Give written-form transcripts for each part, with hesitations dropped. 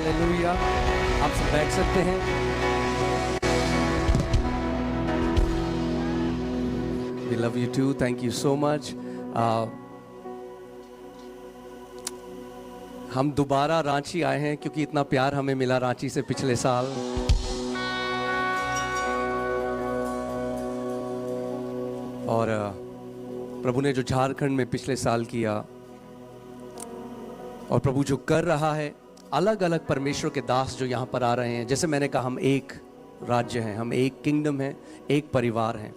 Hallelujah. आप सब बैठ सकते हैं। We love you too. Thank you so much. हम दोबारा रांची आए हैं क्योंकि इतना प्यार हमें मिला रांची से पिछले साल। और प्रभु ने जो झारखंड में पिछले साल किया और प्रभु जो कर रहा है, अलग अलग परमेश्वर के दास जो यहाँ पर आ रहे हैं, जैसे मैंने कहा हम एक राज्य हैं, हम एक किंगडम हैं, एक परिवार हैं।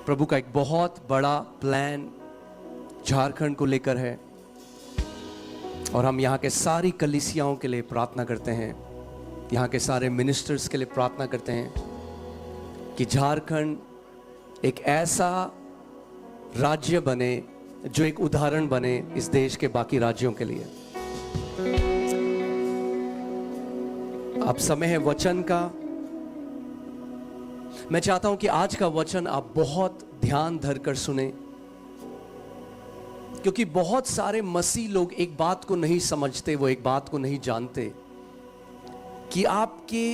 प्रभु का एक बहुत बड़ा प्लान झारखंड को लेकर है और हम यहाँ के सारी कलीसियाओं के लिए प्रार्थना करते हैं, यहाँ के सारे मिनिस्टर्स के लिए प्रार्थना करते हैं कि झारखंड एक ऐसा राज्य बने जो एक उदाहरण बने इस देश के बाकी राज्यों के लिए। अब समय है वचन का। मैं चाहता हूं कि आज का वचन आप बहुत ध्यान धरकर सुने, क्योंकि बहुत सारे मसीह लोग एक बात को नहीं समझते, वो एक बात को नहीं जानते कि आपके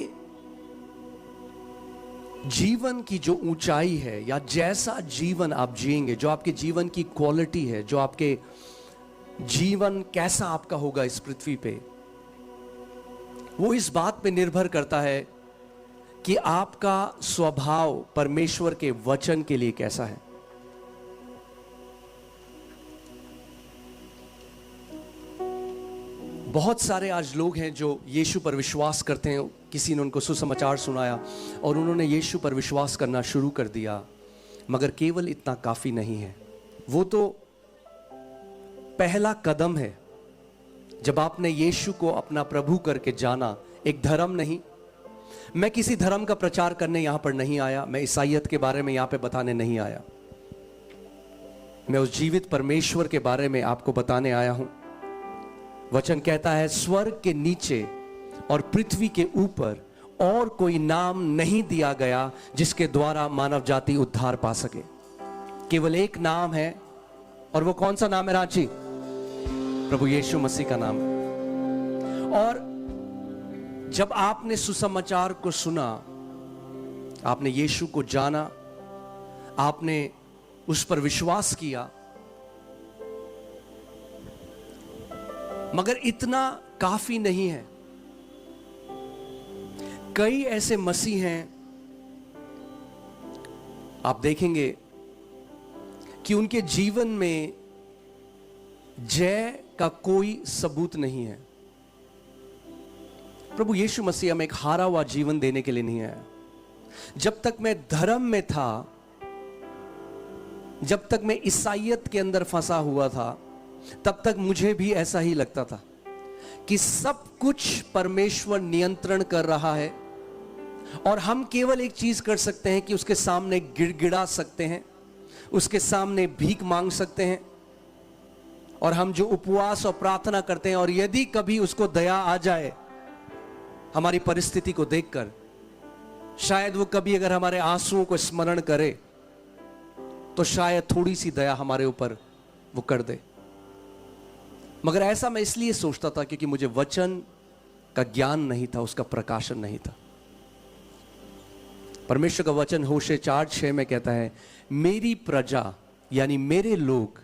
जीवन की जो ऊंचाई है या जैसा जीवन आप जिएंगे, जो आपके जीवन की क्वालिटी है, जो आपके जीवन कैसा आपका होगा इस पृथ्वी पे, वो इस बात पे निर्भर करता है कि आपका स्वभाव परमेश्वर के वचन के लिए कैसा है। बहुत सारे आज लोग हैं जो यीशु पर विश्वास करते हैं। किसी ने उनको सुसमाचार सुनाया और उन्होंने यीशु पर विश्वास करना शुरू कर दिया, मगर केवल इतना काफी नहीं है। वो तो पहला कदम है जब आपने यीशु को अपना प्रभु करके जाना, एक धर्म नहीं। मैं किसी धर्म का प्रचार करने यहां पर नहीं आया, मैं ईसाईयत के बारे में यहां पे बताने नहीं आया, मैं उस जीवित परमेश्वर के बारे में आपको बताने आया हूं। वचन कहता है, स्वर्ग के नीचे और पृथ्वी के ऊपर और कोई नाम नहीं दिया गया जिसके द्वारा मानव जाति उद्धार पा सके। केवल एक नाम है, और वो कौन सा नाम है रांची? प्रभु यीशु मसीह का नाम। और जब आपने सुसमाचार को सुना, आपने यीशु को जाना, आपने उस पर विश्वास किया, मगर इतना काफी नहीं है। कई ऐसे मसीह हैं, आप देखेंगे कि उनके जीवन में जय का कोई सबूत नहीं है। प्रभु यीशु मसीह हमें एक हारा हुआ जीवन देने के लिए नहीं आया। जब तक मैं धर्म में था, जब तक मैं ईसाईयत के अंदर फंसा हुआ था, तब तक मुझे भी ऐसा ही लगता था कि सब कुछ परमेश्वर नियंत्रण कर रहा है और हम केवल एक चीज कर सकते हैं कि उसके सामने गिड़गिड़ा सकते हैं, उसके सामने भीख मांग सकते हैं, और हम जो उपवास और प्रार्थना करते हैं, और यदि कभी उसको दया आ जाए हमारी परिस्थिति को देखकर, शायद वो कभी अगर हमारे आंसुओं को स्मरण करे तो शायद थोड़ी सी दया हमारे ऊपर वो कर दे। मगर ऐसा मैं इसलिए सोचता था क्योंकि मुझे वचन का ज्ञान नहीं था, उसका प्रकाशन नहीं था। परमेश्वर का वचन होशे 4:6 में कहता है, मेरी प्रजा यानी मेरे लोग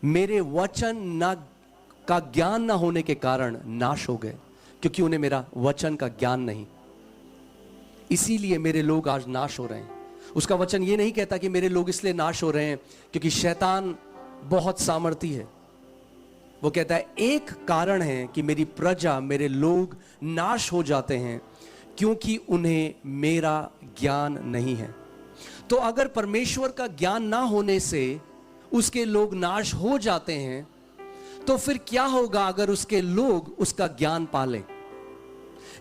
मेरे वचन ना का ज्ञान ना होने के कारण नाश हो गए, क्योंकि उन्हें मेरा वचन का ज्ञान नहीं, इसीलिए मेरे लोग आज नाश हो रहे हैं। उसका वचन ये नहीं कहता कि मेरे लोग इसलिए नाश हो रहे हैं क्योंकि शैतान बहुत सामर्थी है। वो कहता है एक कारण है कि मेरी प्रजा मेरे लोग नाश हो जाते हैं क्योंकि उन्हें मेरा ज्ञान नहीं है। तो अगर परमेश्वर का ज्ञान ना होने से उसके लोग नाश हो जाते हैं, तो फिर क्या होगा अगर उसके लोग उसका ज्ञान पालें?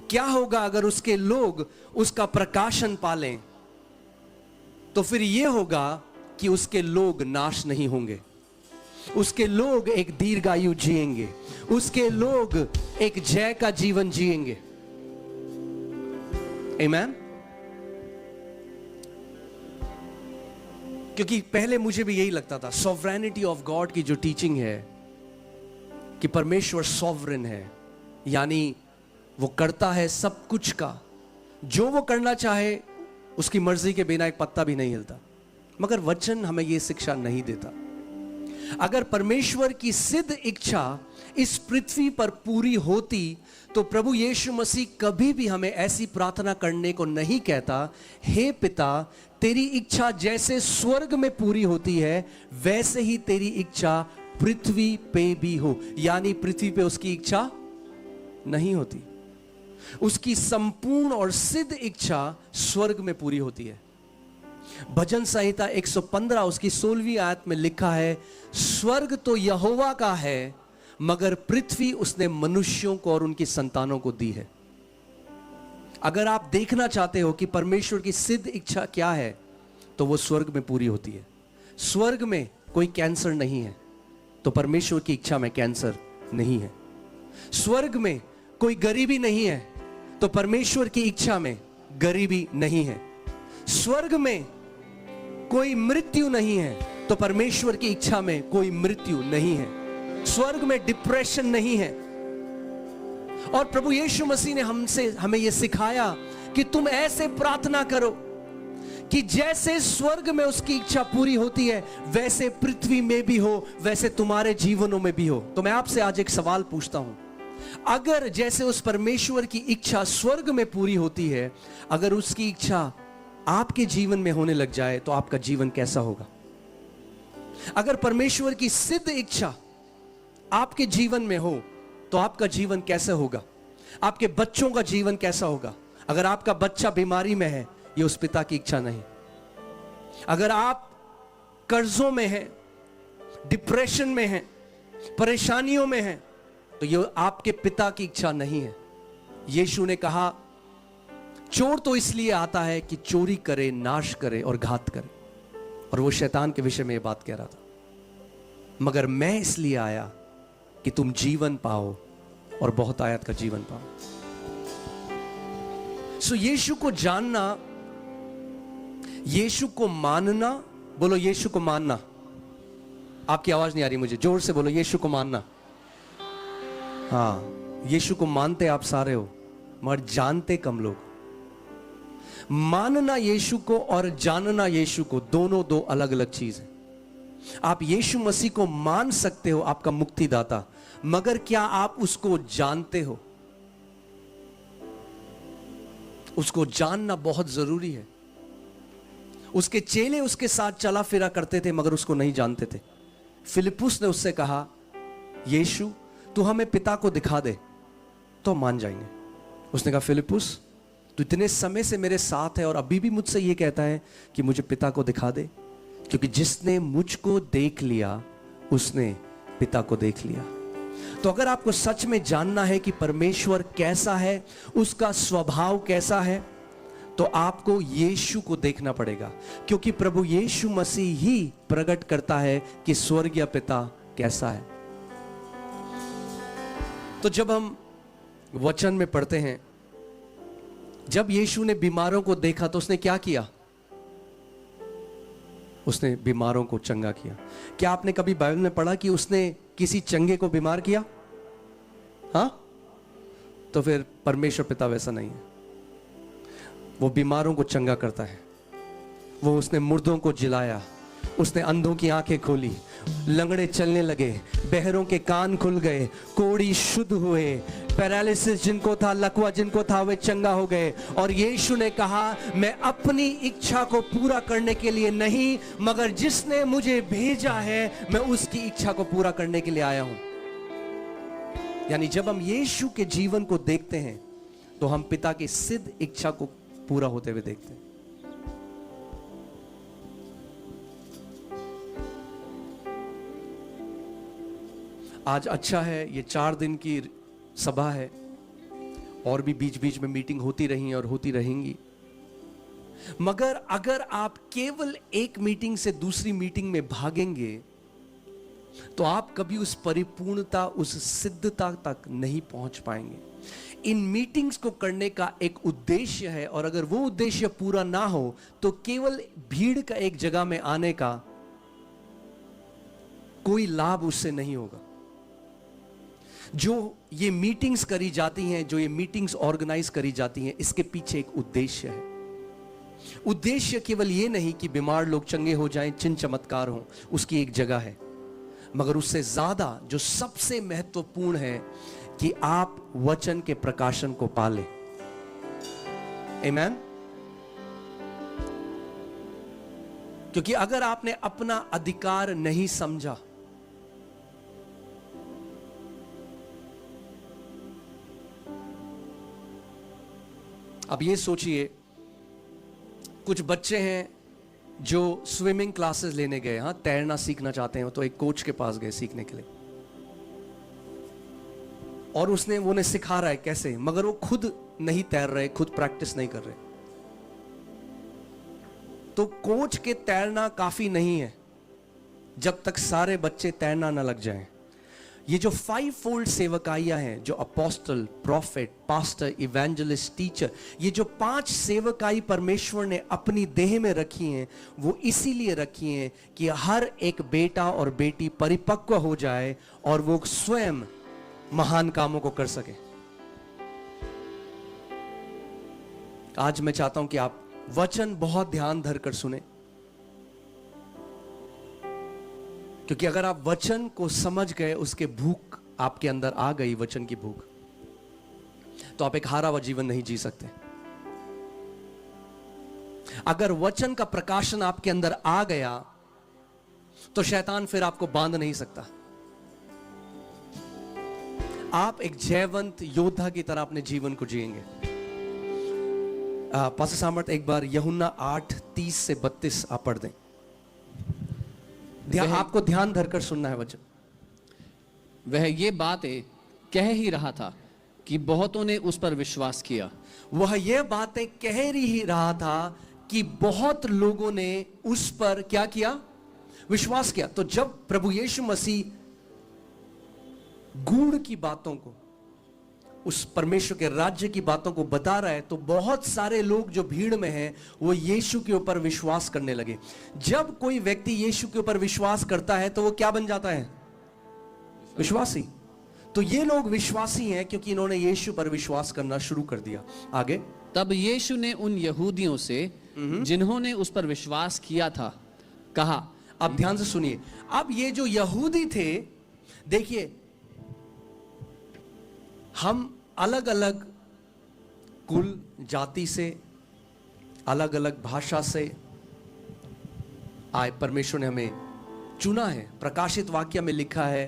क्या होगा अगर उसके लोग उसका प्रकाशन पालें? तो फिर यह होगा कि उसके लोग नाश नहीं होंगे, उसके लोग एक दीर्घायु जिएंगे, उसके लोग एक जय का जीवन जिएंगे। आमीन। क्योंकि पहले मुझे भी यही लगता था, सॉवरेनिटी ऑफ गॉड की जो टीचिंग है कि परमेश्वर सॉवरेन है, यानी वो करता है सब कुछ का, जो वो करना चाहे उसकी मर्जी के बिना एक पत्ता भी नहीं हिलता। मगर वचन हमें यह शिक्षा नहीं देता। अगर परमेश्वर की सिद्ध इच्छा इस पृथ्वी पर पूरी होती तो प्रभु यीशु मसीह कभी भी हमें ऐसी प्रार्थना करने को नहीं कहता, हे पिता तेरी इच्छा जैसे स्वर्ग में पूरी होती है वैसे ही तेरी इच्छा पृथ्वी पे भी हो। यानी पृथ्वी पे उसकी इच्छा नहीं होती, उसकी संपूर्ण और सिद्ध इच्छा स्वर्ग में पूरी होती है। भजन संहिता 115 उसकी 16वीं आयत में लिखा है, स्वर्ग तो यहोवा का है मगर पृथ्वी उसने मनुष्यों को और उनकी संतानों को दी है। अगर आप देखना चाहते हो कि परमेश्वर की सिद्ध इच्छा क्या है तो वो स्वर्ग में पूरी होती है। स्वर्ग में कोई कैंसर नहीं है तो परमेश्वर की इच्छा में कैंसर नहीं है। स्वर्ग में कोई गरीबी नहीं है तो परमेश्वर की इच्छा में गरीबी नहीं है। स्वर्ग में कोई मृत्यु नहीं है तो परमेश्वर की इच्छा में कोई मृत्यु नहीं है। स्वर्ग में डिप्रेशन नहीं है। और प्रभु यीशु मसीह ने हमें यह सिखाया कि तुम ऐसे प्रार्थना करो कि जैसे स्वर्ग में उसकी इच्छा पूरी होती है वैसे पृथ्वी में भी हो, वैसे तुम्हारे जीवनों में भी हो। तो मैं आपसे आज एक सवाल पूछता हूं, अगर जैसे उस परमेश्वर की इच्छा स्वर्ग में पूरी होती है, अगर उसकी इच्छा आपके जीवन में होने लग जाए तो आपका जीवन कैसा होगा? अगर परमेश्वर की सिद्ध इच्छा आपके जीवन में हो तो आपका जीवन कैसे होगा? आपके बच्चों का जीवन कैसा होगा? अगर आपका बच्चा बीमारी में है, ये उस पिता की इच्छा नहीं। अगर आप कर्जों में हैं, डिप्रेशन में हैं, परेशानियों में हैं, तो ये आपके पिता की इच्छा नहीं है। यीशु ने कहा, चोर तो इसलिए आता है कि चोरी करे, नाश करे और घात करे। और वो शैतान के विषय में ये बात कह रहा था, मगर मैं इसलिए आया कि तुम जीवन पाओ और बहुत आयत का जीवन पाओ। सो यीशु को जानना, यीशु को मानना, बोलो यीशु को मानना। आपकी आवाज नहीं आ रही मुझे, जोर से बोलो यीशु को मानना। हाँ, यीशु को मानते आप सारे हो मगर जानते कम लोग। मानना यीशु को और जानना यीशु को, दोनों दो अलग अलग चीज है। आप यीशु मसीह को मान सकते हो आपका मुक्तिदाता, मगर क्या आप उसको जानते हो? उसको जानना बहुत जरूरी है। उसके चेले उसके साथ चला फिरा करते थे मगर उसको नहीं जानते थे। फिलिपुस ने उससे कहा, यीशु तू हमें पिता को दिखा दे तो मान जाएंगे। उसने कहा, फिलिपुस तू इतने समय से मेरे साथ है और अभी भी मुझसे यह कहता है कि मुझे पिता को दिखा दे, क्योंकि जिसने मुझको देख लिया उसने पिता को देख लिया। तो अगर आपको सच में जानना है कि परमेश्वर कैसा है, उसका स्वभाव कैसा है, तो आपको यीशु को देखना पड़ेगा, क्योंकि प्रभु यीशु मसीह ही प्रकट करता है कि स्वर्गीय पिता कैसा है। तो जब हम वचन में पढ़ते हैं, जब यीशु ने बीमारों को देखा तो उसने क्या किया? उसने बीमारों को चंगा किया। क्या आपने कभी बाइबल में पढ़ा कि उसने किसी चंगे को बीमार किया? हाँ, तो फिर परमेश्वर पिता वैसा नहीं है। वो बीमारों को चंगा करता है। वो उसने मुर्दों को जिलाया, उसने अंधों की आंखें खोली, लंगड़े चलने लगे, बहरों के कान खुल गए, कोढ़ी शुद्ध हुए, पैरालिसिस जिनको था, लकवा जिनको था, वे चंगा हो गए। और यीशु ने कहा, मैं अपनी इच्छा को पूरा करने के लिए नहीं, मगर जिसने मुझे भेजा है मैं उसकी इच्छा को पूरा करने के लिए आया हूं। यानी जब हम यीशु के जीवन को देखते हैं तो हम पिता की सिद्ध इच्छा को पूरा होते हुए देखते हैं। आज अच्छा है, ये 4 दिन की सभा है और भी बीच बीच में मीटिंग होती रही और होती रहेंगी। मगर अगर आप केवल एक मीटिंग से दूसरी मीटिंग में भागेंगे तो आप कभी उस परिपूर्णता, उस सिद्धता तक नहीं पहुंच पाएंगे। इन मीटिंग्स को करने का एक उद्देश्य है, और अगर वो उद्देश्य पूरा ना हो तो केवल भीड़ का एक जगह में आने का कोई लाभ उससे नहीं होगा। जो ये मीटिंग्स करी जाती हैं, जो ये मीटिंग्स ऑर्गेनाइज करी जाती हैं, इसके पीछे एक उद्देश्य है। उद्देश्य केवल ये नहीं कि बीमार लोग चंगे हो जाएं, चिन्ह चमत्कार हो, उसकी एक जगह है, मगर उससे ज्यादा जो सबसे महत्वपूर्ण है कि आप वचन के प्रकाशन को पालें। आमीन। क्योंकि अगर आपने अपना अधिकार नहीं समझा, अब ये सोचिए, कुछ बच्चे हैं जो स्विमिंग क्लासेस लेने गए, हाँ, तैरना सीखना चाहते हैं, तो एक कोच के पास गए सीखने के लिए, और उसने वो सिखा रहा है कैसे, मगर वो खुद नहीं तैर रहे, खुद प्रैक्टिस नहीं कर रहे। तो कोच के तैरना काफी नहीं है जब तक सारे बच्चे तैरना न लग जाएं। ये जो 5 फोल्ड सेवकाइयां हैं, जो apostle, profit, pastor, evangelist, teacher, ये जो 5 सेवकाई परमेश्वर ने अपनी देह में रखी हैं, वो इसीलिए रखी हैं कि हर एक बेटा और बेटी परिपक्व हो जाए और वो स्वयं महान कामों को कर सके। आज मैं चाहता हूं कि आप वचन बहुत ध्यान धरकर सुने, क्योंकि अगर आप वचन को समझ गए, उसके भूख आपके अंदर आ गई, वचन की भूख, तो आप एक हारा हुआ जीवन नहीं जी सकते। अगर वचन का प्रकाशन आपके अंदर आ गया तो शैतान फिर आपको बांध नहीं सकता। आप एक जयवंत योद्धा की तरह अपने जीवन को जिएंगे। पास्टर सामर्थ एक बार यूहन्ना 8:30 से 32 आप पढ़ दें। आपको ध्यान धरकर सुनना है वचन। वह ये बातें कह ही रहा था कि बहुतों ने उस पर विश्वास किया। वह ये बातें कह ही रहा था कि बहुत लोगों ने उस पर क्या किया? विश्वास किया। तो जब प्रभु यीशु मसीह गूढ़ की बातों को, उस परमेश्वर के राज्य की बातों को बता रहा है, तो बहुत सारे लोग जो भीड़ में हैं वो यीशु के ऊपर विश्वास करने लगे। जब कोई व्यक्ति यीशु के ऊपर विश्वास करता है तो वो क्या बन जाता है? विश्वासी। तो ये लोग विश्वासी हैं क्योंकि इन्होंने यीशु पर विश्वास करना शुरू कर दिया। आगे, तब यीशु ने उन यहूदियों से जिन्होंने उस पर विश्वास किया था कहा। अब ध्यान से सुनिए। अब ये जो यहूदी थे, देखिए, हम अलग अलग कुल जाति से, अलग अलग भाषा से आए। परमेश्वर ने हमें चुना है। प्रकाशित वाक्य में लिखा है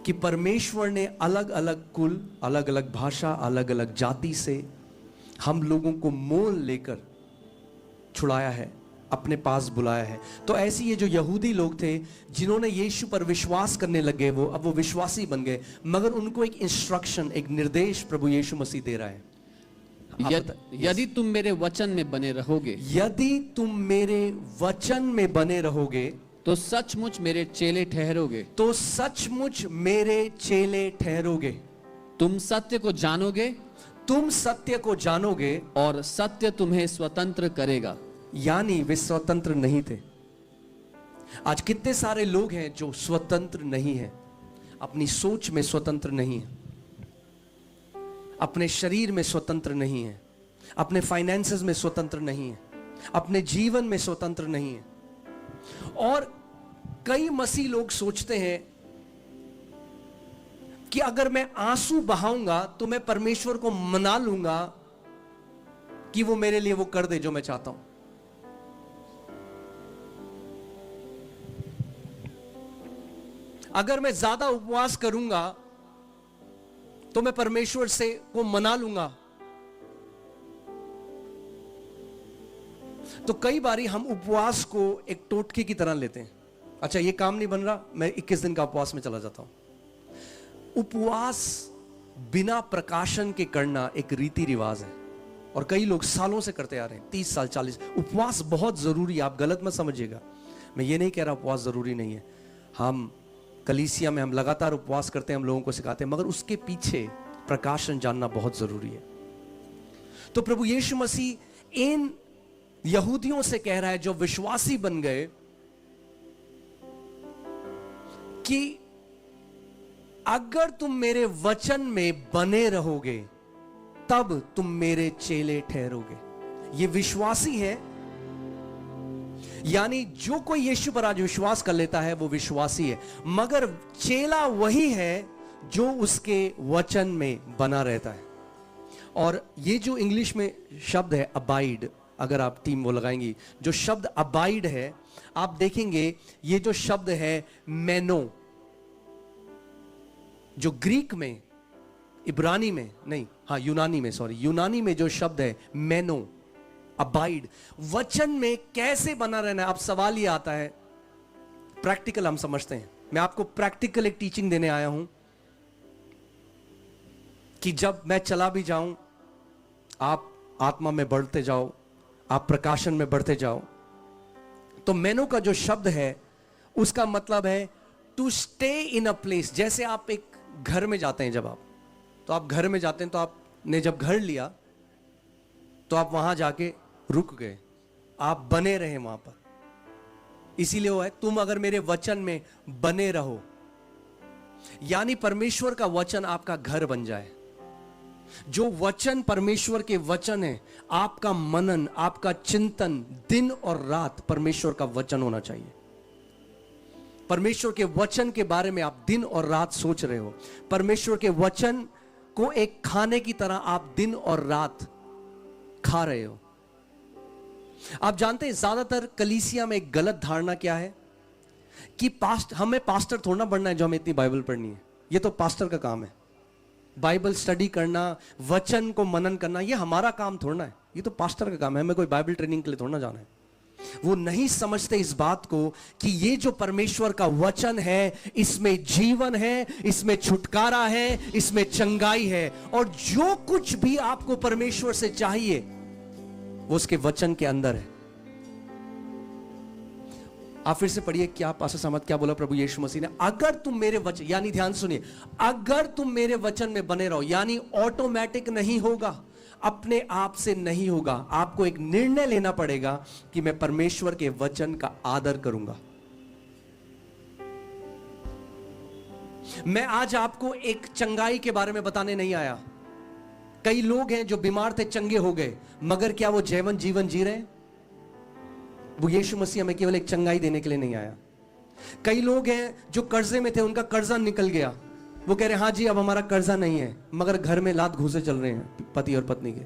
कि परमेश्वर ने अलग अलग कुल, अलग अलग भाषा, अलग अलग जाति से हम लोगों को मोल लेकर छुड़ाया है, अपने पास बुलाया है। तो ऐसे ये जो यहूदी लोग थे जिन्होंने यीशु पर विश्वास करने लगे, वो अब वो विश्वासी बन गए, मगर उनको एक इंस्ट्रक्शन, एक निर्देश प्रभु यीशु मसीह दे रहा है। यदि तुम मेरे वचन में बने रहोगे, यदि तुम मेरे वचन में बने रहोगे, तो सचमुच मेरे चेले ठहरोगे। तो सचमुच मेरे चेले ठहरोगे। तुम सत्य को जानोगे, तुम सत्य को जानोगे, और सत्य तुम्हें स्वतंत्र करेगा। यानी वे स्वतंत्र नहीं थे। आज कितने सारे लोग हैं जो स्वतंत्र नहीं है, अपनी सोच में स्वतंत्र नहीं है, अपने शरीर में स्वतंत्र नहीं है, अपने फाइनेंसेस में स्वतंत्र नहीं है, अपने जीवन में स्वतंत्र नहीं है। और कई मसीह लोग सोचते हैं कि अगर मैं आंसू बहाऊंगा तो मैं परमेश्वर को मना लूंगा कि वो मेरे लिए वो कर दे जो मैं चाहता हूं। अगर मैं ज्यादा उपवास करूंगा तो मैं परमेश्वर से को मना लूंगा। तो कई बारी हम उपवास को एक टोटके की तरह लेते हैं। अच्छा, ये काम नहीं बन रहा, मैं 21 दिन का उपवास में चला जाता हूं। उपवास बिना प्रकाशन के करना एक रीति रिवाज है, और कई लोग सालों से करते आ रहे हैं, 30 साल 40। उपवास बहुत जरूरी है, आप गलत मत समझिएगा। मैं ये नहीं कह रहा उपवास जरूरी नहीं है। हम कलीसिया में हम लगातार उपवास करते हैं, हम लोगों को सिखाते हैं, मगर उसके पीछे प्रकाशन जानना बहुत जरूरी है। तो प्रभु यीशु मसीह इन यहूदियों से कह रहा है जो विश्वासी बन गए कि अगर तुम मेरे वचन में बने रहोगे तब तुम मेरे चेले ठहरोगे। ये विश्वासी है, यानी जो कोई यीशु पर आज विश्वास कर लेता है वो विश्वासी है, मगर चेला वही है जो उसके वचन में बना रहता है। और ये जो इंग्लिश में शब्द है अबाइड, अगर आप टीम वो लगाएंगी, जो शब्द अबाइड है आप देखेंगे, ये जो शब्द है मेनो, जो ग्रीक में, इब्रानी में नहीं, हाँ यूनानी में, सॉरी यूनानी में जो शब्द है मेनो, अबाइड, वचन में कैसे बना रहना है। अब सवाल ये आता है, प्रैक्टिकल हम समझते हैं, मैं आपको प्रैक्टिकल एक टीचिंग देने आया हूं कि जब मैं चला भी जाऊं, आप आत्मा में बढ़ते जाओ, आप प्रकाशन में बढ़ते जाओ। तो मेनो का जो शब्द है उसका मतलब है to stay in a place. जैसे आप एक घर में जाते हैं, जब आप घर में जाते हैं, तो आपने जब घर लिया तो आप वहां जाके रुक गए, आप बने रहे वहां पर। इसीलिए वो है, तुम अगर मेरे वचन में बने रहो, यानी परमेश्वर का वचन आपका घर बन जाए। जो वचन परमेश्वर के वचन है, आपका मनन, आपका चिंतन दिन और रात परमेश्वर का वचन होना चाहिए। परमेश्वर के वचन के बारे में आप दिन और रात सोच रहे हो। परमेश्वर के वचन को एक खाने की तरह आप दिन और रात खा रहे हो। आप जानते हैं ज्यादातर कलीसिया में एक गलत धारणा क्या है कि हमें पास्टर थोड़ा बनना है जो हमें इतनी बाइबल पढ़नी है। ये तो पास्टर का काम है, बाइबल स्टडी करना, वचन को मनन करना, ये हमारा काम थोड़ा है, ये तो पास्टर का काम है। हमें कोई बाइबल ट्रेनिंग के लिए थोड़ा जाना है। वो नहीं समझते इस बात को कि ये जो परमेश्वर का वचन है, इसमें जीवन है, इसमें छुटकारा है, इसमें चंगाई है, और जो कुछ भी आपको परमेश्वर से चाहिए वो उसके वचन के अंदर है। आप फिर से पढ़िए, क्या पास्टर सामत क्या बोला प्रभु यीशु मसीह ने, अगर तुम मेरे वचन, यानी ध्यान सुनिए, अगर तुम मेरे वचन में बने रहो, यानी ऑटोमेटिक नहीं होगा, अपने आप से नहीं होगा। आपको एक निर्णय लेना पड़ेगा कि मैं परमेश्वर के वचन का आदर करूंगा। मैं आज आपको एक चंगाई के बारे में बताने नहीं आया। कई लोग हैं जो बीमार थे, चंगे हो गए, मगर क्या वो जीवन जी रहे हैं? वो यीशु मसीह हमें केवल एक चंगाई देने के लिए नहीं आया। कई लोग हैं जो कर्जे में थे, उनका कर्जा निकल गया, वो कह रहे हैं हाँ जी अब हमारा कर्जा नहीं है, मगर घर में लात घूसे चल रहे हैं पति और पत्नी के।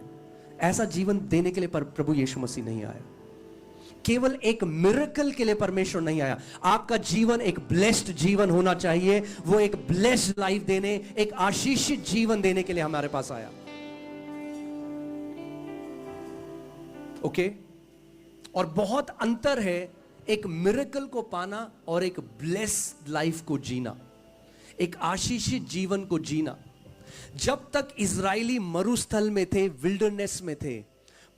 ऐसा जीवन देने के लिए प्रभु यीशु मसीह नहीं आया। केवल एक मिरेकल के लिए परमेश्वर नहीं आया। आपका जीवन एक ब्लेस्ड जीवन होना चाहिए। वो एक ब्लेस्ड लाइफ देने, एक आशीषित जीवन देने के लिए हमारे पास आया। ओके? और बहुत अंतर है एक मिरेकल को पाना और एक ब्लेस्ड लाइफ को जीना, एक आशीषित जीवन को जीना। जब तक इजरायली मरुस्थल में थे, विल्डरनेस में थे,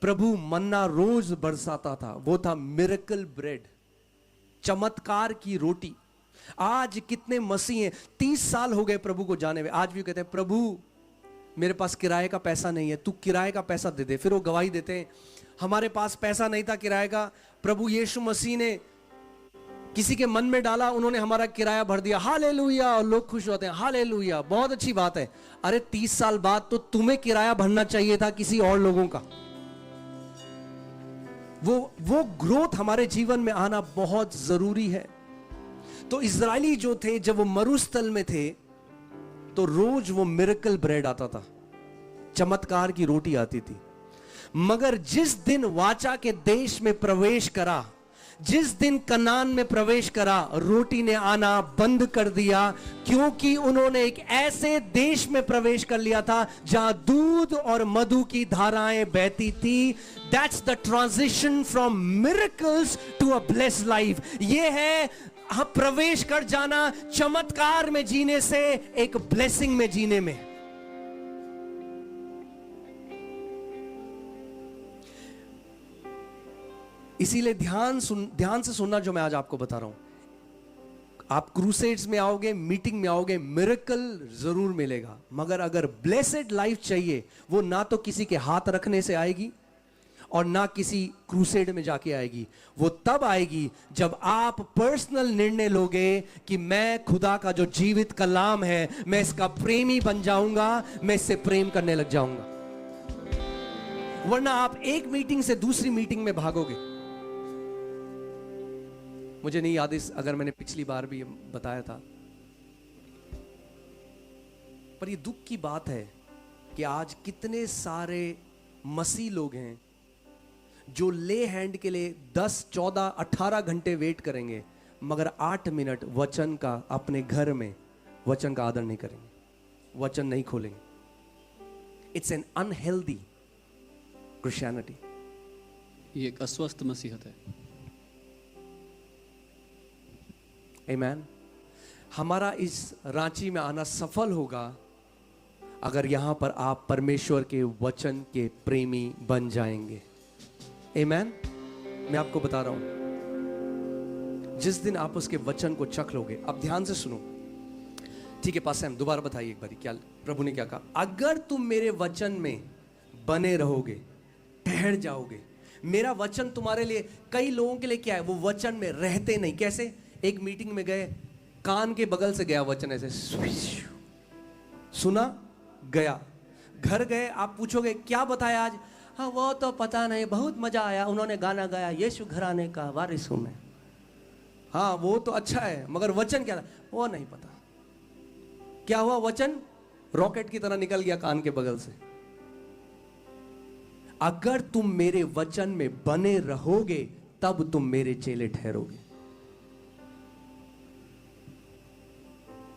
प्रभु मन्ना रोज बरसाता था, वो था मिरेकल ब्रेड, चमत्कार की रोटी। आज कितने मसीह हैं, 30 साल हो गए प्रभु को जाने में, आज भी कहते हैं प्रभु मेरे पास किराए का पैसा नहीं है, तू किराए का पैसा दे दे। फिर वो गवाही देते हैं हमारे पास पैसा नहीं था किराए का, प्रभु यीशु मसीह ने किसी के मन में डाला, उन्होंने हमारा किराया भर दिया, हालेलुया, और लोग खुश होते हैं, हालेलुया, बहुत अच्छी बात है। अरे 30 साल बाद तो तुम्हें किराया भरना चाहिए था किसी और लोगों का। वो ग्रोथ हमारे जीवन में आना बहुत जरूरी है। तो इजरायली जो थे, जब वो मरुस्थल में थे तो रोज वो मिरेकल ब्रेड आता था, चमत्कार की रोटी आती थी। मगर जिस दिन वाचा के देश में प्रवेश करा, जिस दिन कनान में प्रवेश करा, रोटी ने आना बंद कर दिया, क्योंकि उन्होंने एक ऐसे देश में प्रवेश कर लिया था जहां दूध और मधु की धाराएं बहती थी। That's the transition from miracles to a blessed life. ये है प्रवेश कर जाना चमत्कार में जीने से एक ब्लेसिंग में जीने में। इसीलिए ध्यान से सुनना जो मैं आज आपको बता रहा हूं। आप क्रूसेड्स में आओगे, मीटिंग में आओगे, मिरेकल जरूर मिलेगा, मगर अगर ब्लेसेड लाइफ चाहिए, वो ना तो किसी के हाथ रखने से आएगी और ना किसी क्रूसेड में जाके आएगी। वो तब आएगी जब आप पर्सनल निर्णय लोगे कि मैं खुदा का जो जीवित कलाम है, मैं इसका प्रेमी बन जाऊंगा, मैं इससे प्रेम करने लग जाऊंगा। वरना आप एक मीटिंग से दूसरी मीटिंग में भागोगे। मुझे नहीं याद इस अगर मैंने पिछली बार भी बताया था, पर ये दुख की बात है कि आज कितने सारे मसीह लोग हैं जो ले हैंड के लिए 10, 14, 18 घंटे वेट करेंगे, मगर 8 मिनट वचन का अपने घर में वचन का आदर नहीं करेंगे, वचन नहीं खोलेंगे। It's an unhealthy Christianity. ये एक अस्वस्थ मसीहत है। आमीन। हमारा इस रांची में आना सफल होगा अगर यहां पर आप परमेश्वर के वचन के प्रेमी बन जाएंगे। आमीन। मैं आपको बता रहा हूं, जिस दिन आप उसके वचन को चख लोगे, अब ध्यान से सुनो, ठीक है? पास हम दोबारा बताइए एक बारी, क्या प्रभु ने क्या कहा? अगर तुम मेरे वचन में बने रहोगे, ठहर जाओगे। मेरा वचन तुम्हारे लिए, कई लोगों के लिए क्या है, वो वचन में रहते नहीं। कैसे? एक मीटिंग में गए, कान के बगल से गया वचन, ऐसे सुना, गया। घर गए, आप पूछोगे क्या बताया आज? हाँ वो तो पता नहीं, बहुत मजा आया, उन्होंने गाना गाया, यीशु घराने का वारिस हूं मैं। हाँ वो तो अच्छा है, मगर वचन क्या था वो नहीं पता। क्या हुआ? वचन रॉकेट की तरह निकल गया कान के बगल से। अगर तुम मेरे वचन में बने रहोगे तब तुम मेरे चेले ठहरोगे।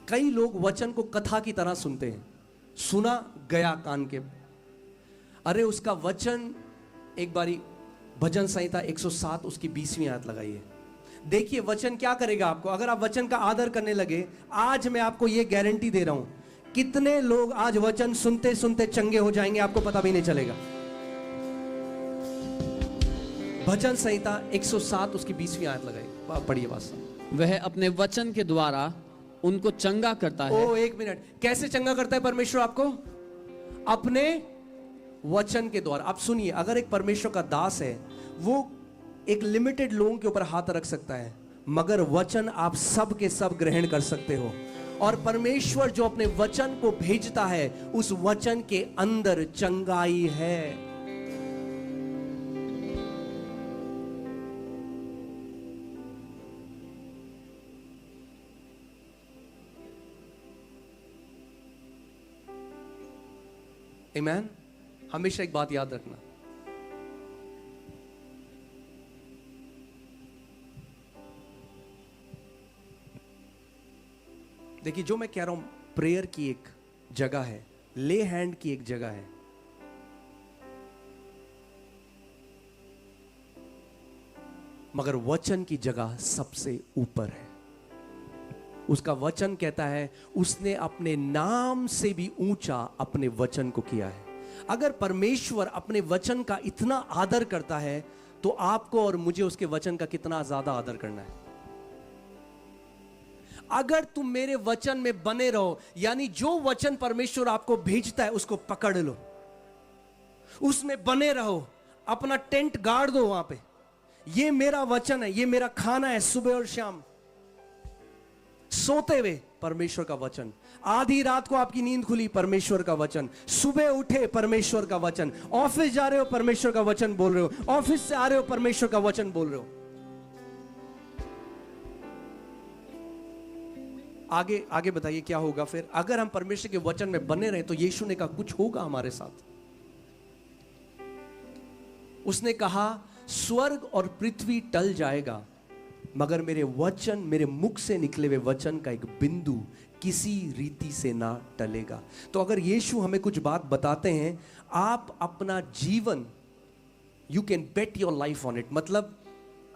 कई लोग वचन को कथा की तरह सुनते हैं, सुना, गया कान के। अरे उसका वचन, एक बारी भजन संहिता 107 उसकी 20वीं आयत लगाइए। देखिए वचन क्या करेगा आपको। अगर आप वचन का आदर करने लगे, आज मैं आपको यह गारंटी दे रहा हूं, कितने लोग आज वचन सुनते सुनते चंगे हो जाएंगे, आपको पता भी नहीं चलेगा। भजन संहिता 107 उसकी 20वीं आयत लगाइए, पढ़िए वास्तव। वह अपने वचन के द्वारा उनको चंगा करता है। ओ एक मिनट, कैसे चंगा करता है परमेश्वर आपको? अपने वचन के द्वारा। आप सुनिए, अगर एक परमेश्वर का दास है, वो एक लिमिटेड लोगों के ऊपर हाथ रख सकता है, मगर वचन आप सब के सब ग्रहण कर सकते हो। और परमेश्वर जो अपने वचन को भेजता है, उस वचन के अंदर चंगाई है। आमीन। हमेशा एक बात याद रखना, देखिए जो मैं कह रहा हूं, प्रेयर की एक जगह है, ले हैंड की एक जगह है, मगर वचन की जगह सबसे ऊपर है। उसका वचन कहता है उसने अपने नाम से भी ऊंचा अपने वचन को किया है। अगर परमेश्वर अपने वचन का इतना आदर करता है, तो आपको और मुझे उसके वचन का कितना ज्यादा आदर करना है। अगर तुम मेरे वचन में बने रहो, यानी जो वचन परमेश्वर आपको भेजता है उसको पकड़ लो, उसमें बने रहो, अपना टेंट गाड़ दो वहां पे। ये मेरा वचन है, ये मेरा खाना है सुबह और शाम। सोते हुए परमेश्वर का वचन, आधी रात को आपकी नींद खुली परमेश्वर का वचन, सुबह उठे परमेश्वर का वचन, ऑफिस जा रहे हो परमेश्वर का वचन बोल रहे हो, ऑफिस से आ रहे हो परमेश्वर का वचन बोल रहे हो। आगे आगे बताइए क्या होगा फिर? अगर हम परमेश्वर के वचन में बने रहे तो यीशु ने कहा कुछ होगा हमारे साथ। उसने कहा स्वर्ग और पृथ्वी टल जाएगा, मगर मेरे वचन, मेरे मुख से निकले हुए वचन का एक बिंदु किसी रीति से ना टलेगा। तो अगर यीशु हमें कुछ बात बताते हैं, आप अपना जीवन, you can bet your life on it, मतलब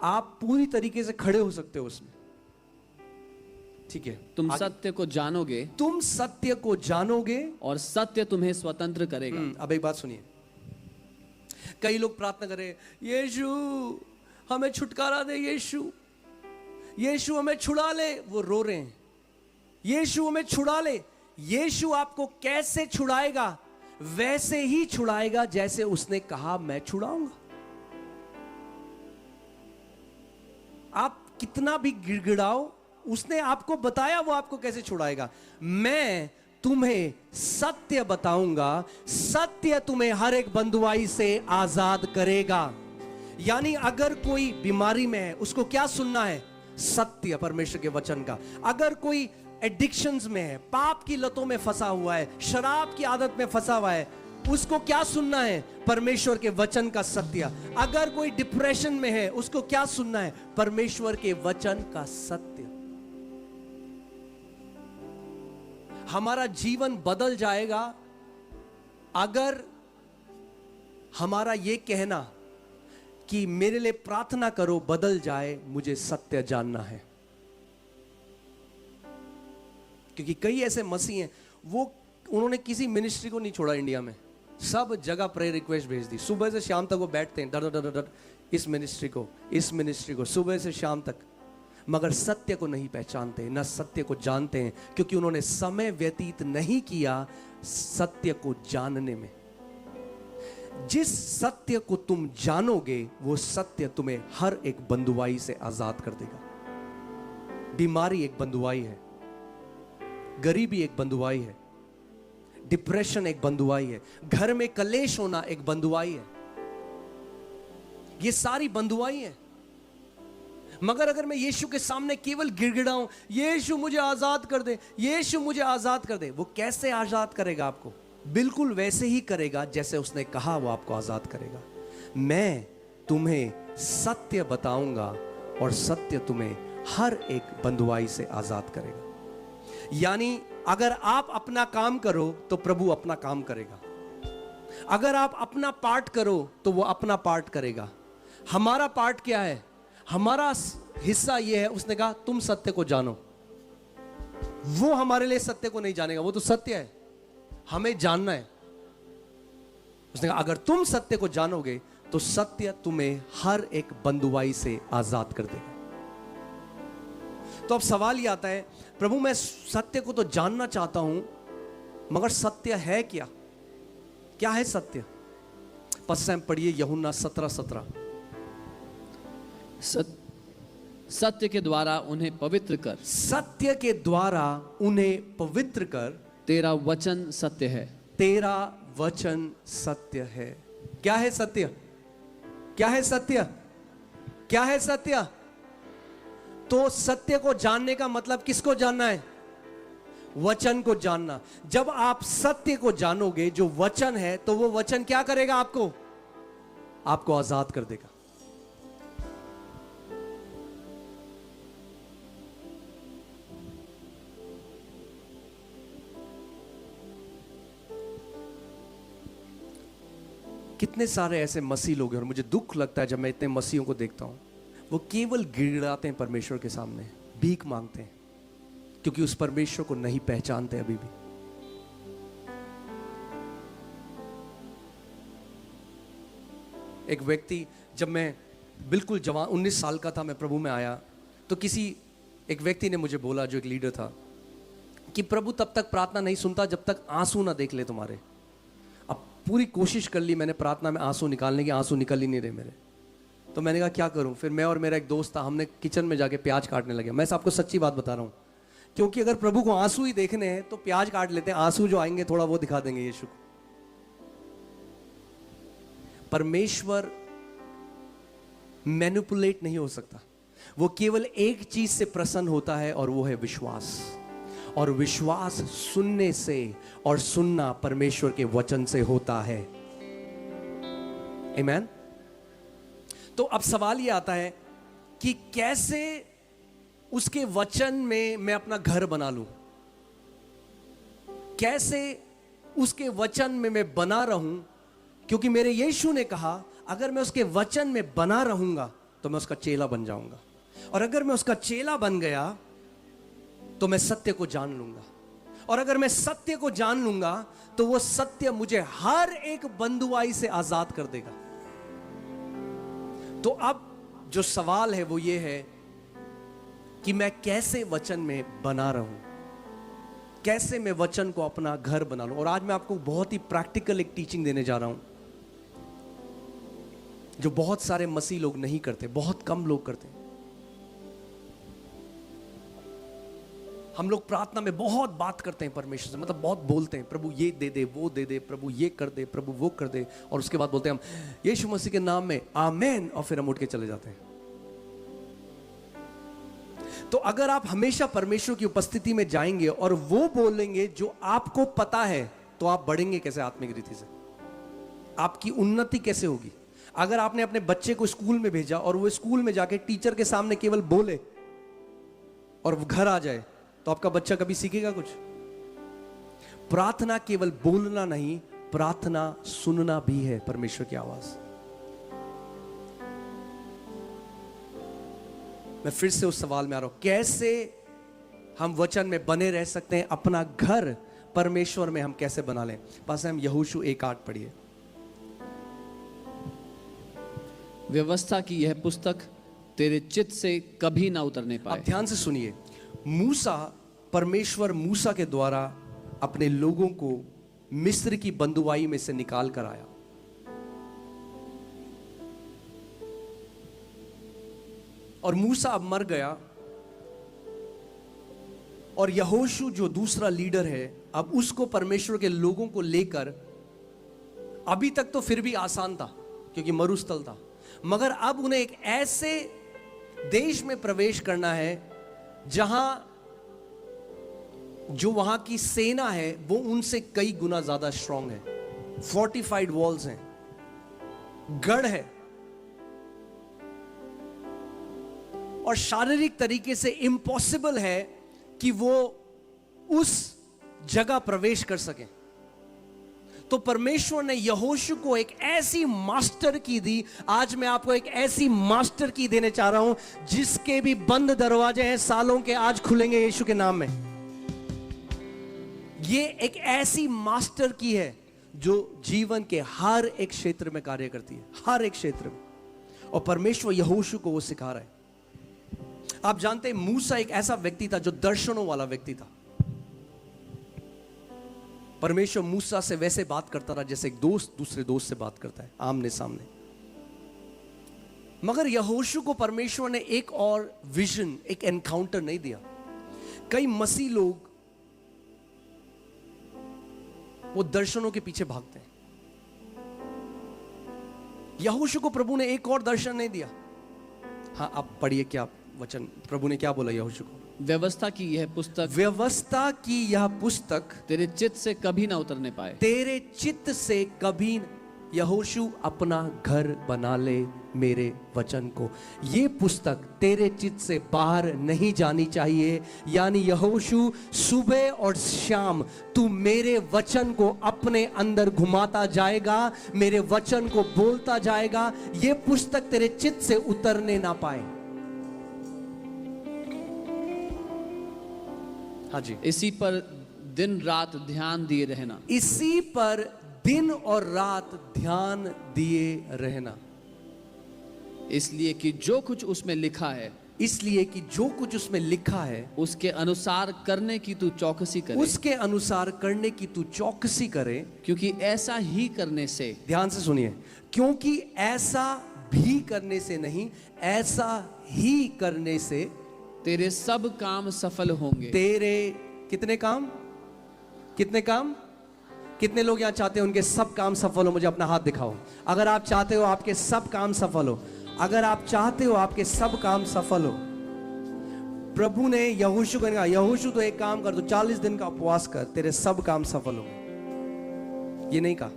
आप पूरी तरीके से खड़े हो सकते हो उसमें। ठीक है? तुम सत्य को जानोगे, तुम सत्य को जानोगे और सत्य तुम्हें स्वतंत्र करेगा। अब एक बात सुनिए, कई लोग प्रार्थना कर रहे हैं, यीशु हमें छुटकारा दे, यीशु यीशु हमें छुड़ा ले। वो रो रहे हैं, यीशु हमें छुड़ा ले। यीशु आपको कैसे छुड़ाएगा? वैसे ही छुड़ाएगा जैसे उसने कहा मैं छुड़ाऊंगा। आप कितना भी गिड़गिड़ाओ, उसने आपको बताया, वो आपको कैसे छुड़ाएगा? मैं तुम्हें सत्य बताऊंगा, सत्य तुम्हें हर एक बंधुआई से आजाद करेगा। यानी अगर कोई बीमारी में है, उसको क्या सुनना है? सत्य, परमेश्वर के वचन का। अगर कोई एडिक्शंस में है, पाप की लतों में फंसा हुआ है, शराब की आदत में फंसा हुआ है, उसको क्या सुनना है? परमेश्वर के वचन का सत्य। अगर कोई डिप्रेशन में है, उसको क्या सुनना है? परमेश्वर के वचन का सत्य। हमारा जीवन बदल जाएगा अगर हमारा ये कहना कि मेरे लिए प्रार्थना करो बदल जाए, मुझे सत्य जानना है। क्योंकि कई ऐसे मसीह हैं, उन्होंने किसी मिनिस्ट्री को नहीं छोड़ा इंडिया में, सब जगह प्रेयर रिक्वेस्ट भेज दी। सुबह से शाम तक वो बैठते हैं डर डर डर, इस मिनिस्ट्री को, सुबह से शाम तक, मगर सत्य को नहीं पहचानते, न सत्य को जानते हैं, क्योंकि उन्होंने समय व्यतीत नहीं किया सत्य को जानने में। जिस सत्य को तुम जानोगे, वो सत्य तुम्हें हर एक बंधुआई से आजाद कर देगा। बीमारी एक बंधुआई है, गरीबी एक बंधुआई है, डिप्रेशन एक बंधुआई है, घर में कलेश होना एक बंधुआई है। ये सारी बंधुआई है। मगर अगर मैं यीशु के सामने केवल गिड़गिड़ाऊं, यीशु मुझे आजाद कर दे, यीशु मुझे आजाद कर दे, वो कैसे आजाद करेगा आपको? बिल्कुल वैसे ही करेगा जैसे उसने कहा वो आपको आजाद करेगा। मैं तुम्हें सत्य बताऊंगा और सत्य तुम्हें हर एक बंधुआई से आजाद करेगा। यानी अगर आप अपना काम करो तो प्रभु अपना काम करेगा, अगर आप अपना पार्ट करो तो वो अपना पार्ट करेगा। हमारा पार्ट क्या है? हमारा हिस्सा ये है, उसने कहा तुम सत्य को जानो। वो हमारे लिए सत्य को नहीं जानेगा, वो तो सत्य है, हमें जानना है। उसने कहा अगर तुम सत्य को जानोगे तो सत्य तुम्हें हर एक बंधुआई से आजाद कर देगा। तो अब सवाल ये आता है, प्रभु मैं सत्य को तो जानना चाहता हूं, मगर सत्य है क्या? क्या है सत्य? पश्चिम पढ़िए यूहन्ना 17:17। सत्य के द्वारा उन्हें पवित्र कर, सत्य के द्वारा उन्हें पवित्र कर, तेरा वचन सत्य है। तेरा वचन सत्य है। क्या है सत्य? क्या है सत्य? क्या है सत्य? तो सत्य को जानने का मतलब किसको जानना है? वचन को जानना। जब आप सत्य को जानोगे, जो वचन है, तो वो वचन क्या करेगा? आपको आजाद कर देगा। कितने सारे ऐसे मसीह लोग हैं, और मुझे दुख लगता है जब मैं इतने मसीहों को देखता हूं, वो केवल गिड़गिड़ाते हैं परमेश्वर के सामने, भीख मांगते हैं, क्योंकि उस परमेश्वर को नहीं पहचानते अभी भी। एक व्यक्ति, जब मैं बिल्कुल जवान 19 साल का था, मैं प्रभु में आया, तो एक व्यक्ति ने मुझे बोला, जो एक लीडर था, कि प्रभु तब तक प्रार्थना नहीं सुनता जब तक आंसू ना देख ले तुम्हारे। अब पूरी कोशिश कर ली मैंने प्रार्थना में आंसू निकालने की, आंसू निकल ही नहीं रहे मेरे। तो मैंने कहा क्या करूं? फिर मैं और मेरा एक दोस्त था, हमने किचन में जाके प्याज काटने लगे। मैं आपको सच्ची बात बता रहा हूं, क्योंकि अगर प्रभु को आंसू ही देखने हैं तो प्याज काट लेते हैं, आंसू जो आएंगे थोड़ा वो दिखा देंगे यीशु को। परमेश्वर मैनिपुलेट नहीं हो सकता, वो केवल एक चीज से प्रसन्न होता है, और वो है विश्वास। और विश्वास सुनने से, और सुनना परमेश्वर के वचन से होता है। आमीन। तो अब सवाल ये आता है कि कैसे उसके वचन में मैं अपना घर बना लूं, कैसे उसके वचन में मैं बना रहूं, क्योंकि मेरे यीशु ने कहा अगर मैं उसके वचन में बना रहूंगा तो मैं उसका चेला बन जाऊंगा, और अगर मैं उसका चेला बन गया तो मैं सत्य को जान लूंगा, और अगर मैं सत्य को जान लूंगा तो वो सत्य मुझे हर एक बंधुआई से आजाद कर देगा। तो अब जो सवाल है वो ये है कि मैं कैसे वचन में बना रहूं, कैसे मैं वचन को अपना घर बना लूं। और आज मैं आपको बहुत ही प्रैक्टिकल एक टीचिंग देने जा रहा हूं, जो बहुत सारे मसीह लोग नहीं करते, बहुत कम लोग करते। हम लोग प्रार्थना में बहुत बात करते हैं परमेश्वर से, मतलब बहुत बोलते हैं, प्रभु ये दे दे, वो दे दे, प्रभु ये कर दे, प्रभु वो कर दे, और उसके बाद बोलते हैं हम यीशु मसीह के नाम में आमेन, और फिर हम उठ के चले जाते हैं। तो अगर आप हमेशा परमेश्वर की उपस्थिति में जाएंगे और वो बोलेंगे जो आपको पता है, तो आप बढ़ेंगे कैसे आत्मिक रीति से? आपकी उन्नति कैसे होगी? अगर आपने अपने बच्चे को स्कूल में भेजा और वो स्कूल में जाके टीचर के सामने केवल बोले और वो घर आ जाए, तो आपका बच्चा कभी सीखेगा कुछ? प्रार्थना केवल बोलना नहीं, प्रार्थना सुनना भी है परमेश्वर की आवाज। मैं फिर से उस सवाल में आ रहा हूं, कैसे हम वचन में बने रह सकते हैं? अपना घर परमेश्वर में हम कैसे बना लें? पास हम यहोशू 1:8 पढ़िए। व्यवस्था की यह पुस्तक तेरे चित्त से कभी ना उतरने आप पाए। ध्यान से सुनिए, परमेश्वर मूसा के द्वारा अपने लोगों को मिस्र की बंधुआई में से निकाल कर आया। और मूसा अब मर गया, और यहोशू जो दूसरा लीडर है, अब उसको परमेश्वर के लोगों को लेकर, अभी तक तो फिर भी आसान था क्योंकि मरुस्थल था, मगर अब उन्हें एक ऐसे देश में प्रवेश करना है जहां जो वहां की सेना है वो उनसे कई गुना ज्यादा स्ट्रांग है, फोर्टिफाइड वॉल्स हैं, गढ़ है, और शारीरिक तरीके से इम्पॉसिबल है कि वो उस जगह प्रवेश कर सके। तो परमेश्वर ने यहोशू को एक ऐसी मास्टर की दी। आज मैं आपको एक ऐसी मास्टर की देने चाह रहा हूं जिसके भी बंद दरवाजे हैं सालों के, आज खुलेंगे यीशु के नाम में। ये एक ऐसी मास्टर की है जो जीवन के हर एक क्षेत्र में कार्य करती है, हर एक क्षेत्र में, और परमेश्वर यहोशू को वो सिखा रहा है। आप जानते हैं मूसा एक ऐसा व्यक्ति था जो दर्शनों वाला व्यक्ति था। परमेश्वर मूसा से वैसे बात करता रहा जैसे एक दोस्त दूसरे दोस्त से बात करता है, आमने सामने। मगर यहोशू को परमेश्वर ने एक और विजन, एक एनकाउंटर नहीं दिया। कई मसीह लोग वो दर्शनों के पीछे भागते हैं। यहोशू को प्रभु ने एक और दर्शन नहीं दिया। हाँ, आप पढ़िए क्या वचन, प्रभु ने क्या बोला यहोशू को? व्यवस्था की यह पुस्तक, व्यवस्था की यह पुस्तक तेरे चित्त से कभी ना उतरने पाए। तेरे चित्त से कभी, यहोशू अपना घर बना ले मेरे वचन को। ये पुस्तक तेरे चित्त से बाहर नहीं जानी चाहिए। यानी यहोशू, सुबह और शाम तू मेरे वचन को अपने अंदर घुमाता जाएगा, मेरे वचन को बोलता जाएगा। ये पुस्तक तेरे चित्त से उतरने ना पाए। हाँ जी, इसी पर दिन रात ध्यान दिए रहना। इसी पर दिन और रात ध्यान दिए रहना। इसलिए कि जो कुछ उसमें लिखा है, इसलिए कि जो कुछ उसमें लिखा है उसके अनुसार करने की तू चौकसी करे। उसके अनुसार करने की तू चौकसी करे। क्योंकि ऐसा ही करने से, ध्यान से सुनिए, क्योंकि ऐसा भी करने से नहीं, ऐसा ही करने से तेरे सब काम सफल होंगे। तेरे कितने काम? कितने काम? कितने लोग यहाँ चाहते हैं उनके सब काम सफल हो? मुझे अपना हाथ दिखाओ। अगर आप चाहते हो आपके सब काम सफल हो, अगर आप चाहते हो आपके सब काम सफल हो, प्रभु ने यहोशू को कहा, यहोशू तो एक काम कर, तो 40 दिन का उपवास कर, तेरे सब काम सफल हो। ये नहीं कहा,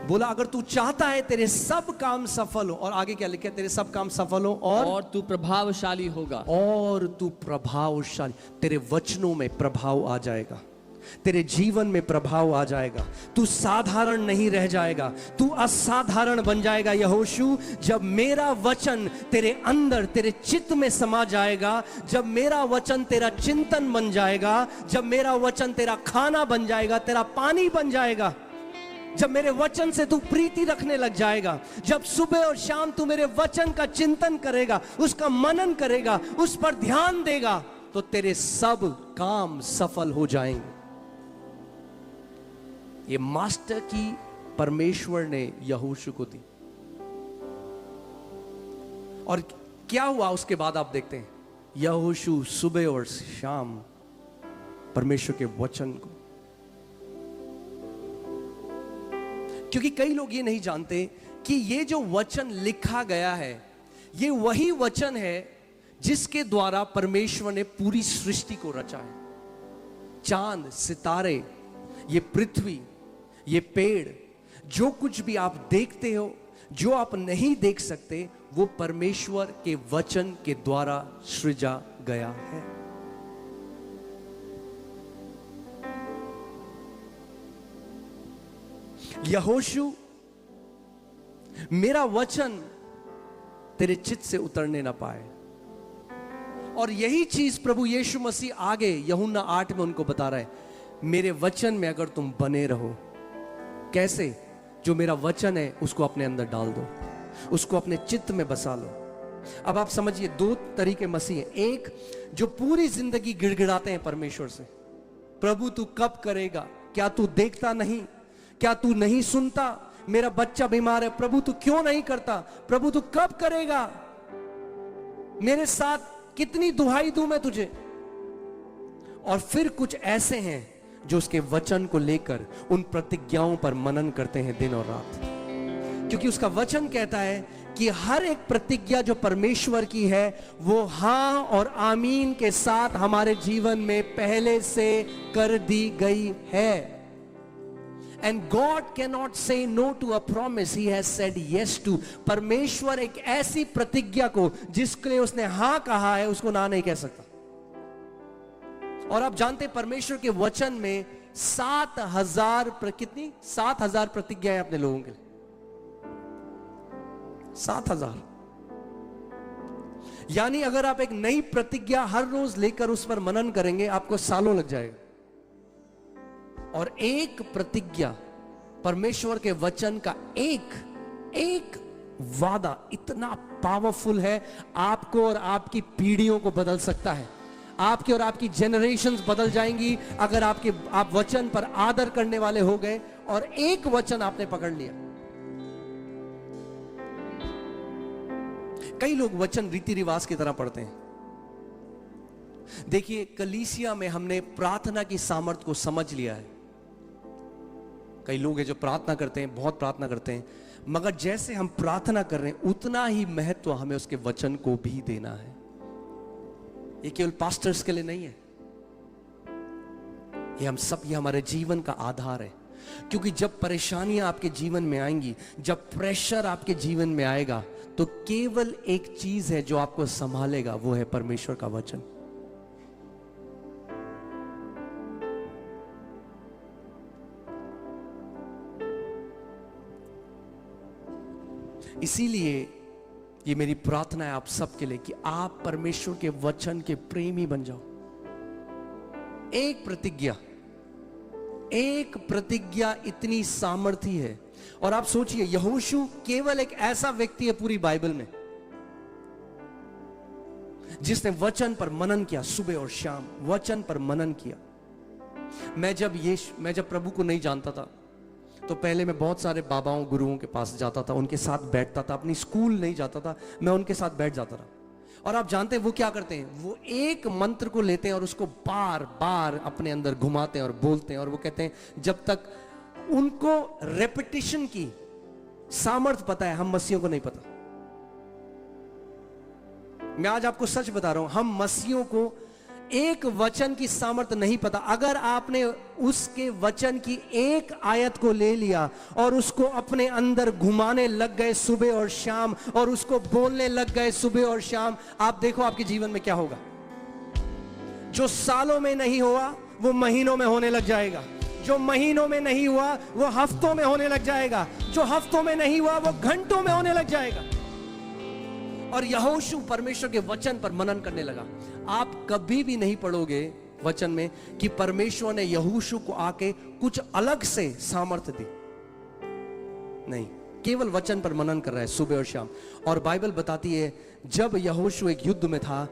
बोला अगर तू चाहता है तेरे सब काम सफल हो, और आगे क्या लिखा है? तेरे सब काम सफल हो और तू प्रभावशाली होगा। और तू प्रभावशाली, तेरे वचनों में प्रभाव आ जाएगा, तेरे जीवन में प्रभाव आ जाएगा। तू साधारण नहीं रह जाएगा, तू असाधारण बन जाएगा। यहोशू, जब मेरा वचन तेरे अंदर, तेरे चित्त में समा जाएगा, जब मेरा वचन तेरा चिंतन बन जाएगा, जब मेरा वचन तेरा खाना बन जाएगा, तेरा पानी बन जाएगा, जब मेरे वचन से तू प्रीति रखने लग जाएगा, जब सुबह और शाम तू मेरे वचन का चिंतन करेगा, उसका मनन करेगा, उस पर ध्यान देगा, तो तेरे सब काम सफल हो जाएंगे। ये मास्टर की परमेश्वर ने यहोशू को दी। और क्या हुआ उसके बाद आप देखते हैं, यहोशू सुबह और शाम परमेश्वर के वचन को, क्योंकि कई लोग ये नहीं जानते कि ये जो वचन लिखा गया है ये वही वचन है जिसके द्वारा परमेश्वर ने पूरी सृष्टि को रचा है। चांद, सितारे, ये पृथ्वी, ये पेड़, जो कुछ भी आप देखते हो, जो आप नहीं देख सकते, वो परमेश्वर के वचन के द्वारा सृजा गया है। यहोशू, मेरा वचन तेरे चित्त से उतरने ना पाए। और यही चीज प्रभु यीशु मसीह आगे यूहन्ना 8 में उनको बता रहा है, मेरे वचन में अगर तुम बने रहो। कैसे? जो मेरा वचन है उसको अपने अंदर डाल दो, उसको अपने चित्त में बसा लो। अब आप समझिए, दो तरीके मसीह हैं। एक जो पूरी जिंदगी गिड़गिड़ाते हैं परमेश्वर से, प्रभु तू कब करेगा? क्या तू देखता नहीं? क्या तू नहीं सुनता? मेरा बच्चा बीमार है, प्रभु तू क्यों नहीं करता? प्रभु तू कब करेगा? मेरे साथ कितनी दुहाई दूं मैं तुझे? और फिर कुछ ऐसे हैं जो उसके वचन को लेकर उन प्रतिज्ञाओं पर मनन करते हैं दिन और रात, क्योंकि उसका वचन कहता है कि हर एक प्रतिज्ञा जो परमेश्वर की है वो हां और आमीन के साथ हमारे जीवन में पहले से कर दी गई है। And God cannot say no to a promise He has said yes to. परमेश्वर एक ऐसी प्रतिज्ञा को जिसके लिए उसने हां कहा है उसको ना नहीं कह सकता। और आप जानते हैं परमेश्वर के वचन में 7,000 कितनी 7,000 प्रतिज्ञाएं अपने लोगों के लिए। 7,000। यानी अगर आप एक नई प्रतिज्ञा हर रोज लेकर उस पर मनन करेंगे आपको सालों लग जाएगा। और एक प्रतिज्ञा परमेश्वर के वचन का एक वादा इतना पावरफुल है, आपको और आपकी पीढ़ियों को बदल सकता है। आपकी और आपकी जनरेशंस बदल जाएंगी अगर आप वचन पर आदर करने वाले हो गए और एक वचन आपने पकड़ लिया। कई लोग वचन रीति रिवाज की तरह पढ़ते हैं। देखिए, कलीसिया में हमने प्रार्थना की सामर्थ्य को समझ लिया है। कई लोग हैं जो प्रार्थना करते हैं, बहुत प्रार्थना करते हैं, मगर जैसे हम प्रार्थना कर रहे हैं उतना ही महत्व हमें उसके वचन को भी देना है। ये केवल पास्टर्स के लिए नहीं है, ये हमारे जीवन का आधार है। क्योंकि जब परेशानियां आपके जीवन में आएंगी, जब प्रेशर आपके जीवन में आएगा, तो केवल एक चीज है जो आपको संभालेगा, वो है परमेश्वर का वचन। इसीलिए ये मेरी प्रार्थना है आप सबके लिए कि आप परमेश्वर के वचन के प्रेमी बन जाओ। एक प्रतिज्ञा इतनी सामर्थी है। और आप सोचिए, यहोशू केवल एक ऐसा व्यक्ति है पूरी बाइबल में जिसने वचन पर मनन किया, सुबह और शाम वचन पर मनन किया। मैं जब प्रभु को नहीं जानता था तो पहले मैं बहुत सारे बाबाओं गुरुओं के पास जाता था, उनके साथ बैठता था। अपनी स्कूल नहीं जाता था, मैं उनके साथ बैठ जाता था। और आप जानते हैं वो क्या करते हैं? वो एक मंत्र को लेते हैं और उसको बार बार अपने अंदर घुमाते हैं और बोलते हैं। और वो कहते हैं जब तक उनको रेपिटेशन की सामर्थ पता है, हम मसीहों को नहीं पता। मैं आज आपको सच बता रहा हूं, हम मसीहों को एक वचन की सामर्थ नहीं पता। अगर आपने उसके वचन की एक आयत को ले लिया और उसको अपने अंदर घुमाने लग गए सुबह और शाम, और उसको बोलने लग गए सुबह और शाम, आप देखो आपके जीवन में क्या होगा। जो सालों में नहीं हुआ वो महीनों में होने लग जाएगा, जो महीनों में नहीं हुआ वो हफ्तों में होने लग जाएगा, जो हफ्तों में नहीं हुआ वो घंटों में होने लग जाएगा। और यहोशू परमेश्वर के वचन पर मनन करने लगा। आप कभी भी नहीं पढ़ोगे वचन में कि परमेश्वर ने यहोशू को आके कुछ अलग से सामर्थ्य दी, नहीं, केवल वचन पर मनन कर रहा है सुबह और शाम। और बाइबल बताती है जब यहोशू एक युद्ध में था,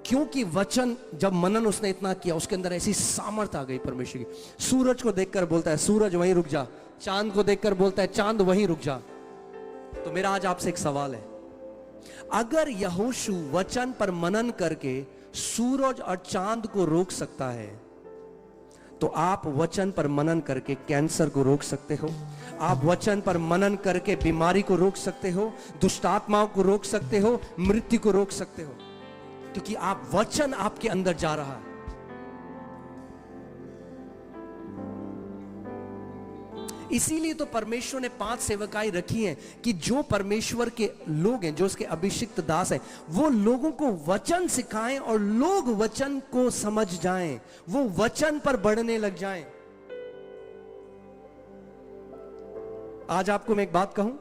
क्योंकि वचन जब मनन उसने इतना किया, उसके अंदर ऐसी सामर्थ आ गई परमेश्वर की। सूरज को देखकर बोलता है सूरज वहीं रुक जा, चांद को देखकर बोलता है चांद वहीं रुक जा। तो मेरा आज आपसे एक सवाल है, अगर यहोशू वचन पर मनन करके सूरज और चांद को रोक सकता है, तो आप वचन पर मनन करके कैंसर को रोक सकते हो। आप वचन पर मनन करके बीमारी को रोक सकते हो, दुष्ट आत्माओं को रोक सकते हो, मृत्यु को रोक सकते हो, क्योंकि आप वचन आपके अंदर जा रहा है। इसीलिए तो परमेश्वर ने 5 सेवकाई रखी हैं कि जो परमेश्वर के लोग हैं, जो उसके अभिषिक्त दास हैं, वो लोगों को वचन सिखाएं और लोग वचन को समझ जाएं, वो वचन पर बढ़ने लग जाएं। आज आपको मैं एक बात कहूं,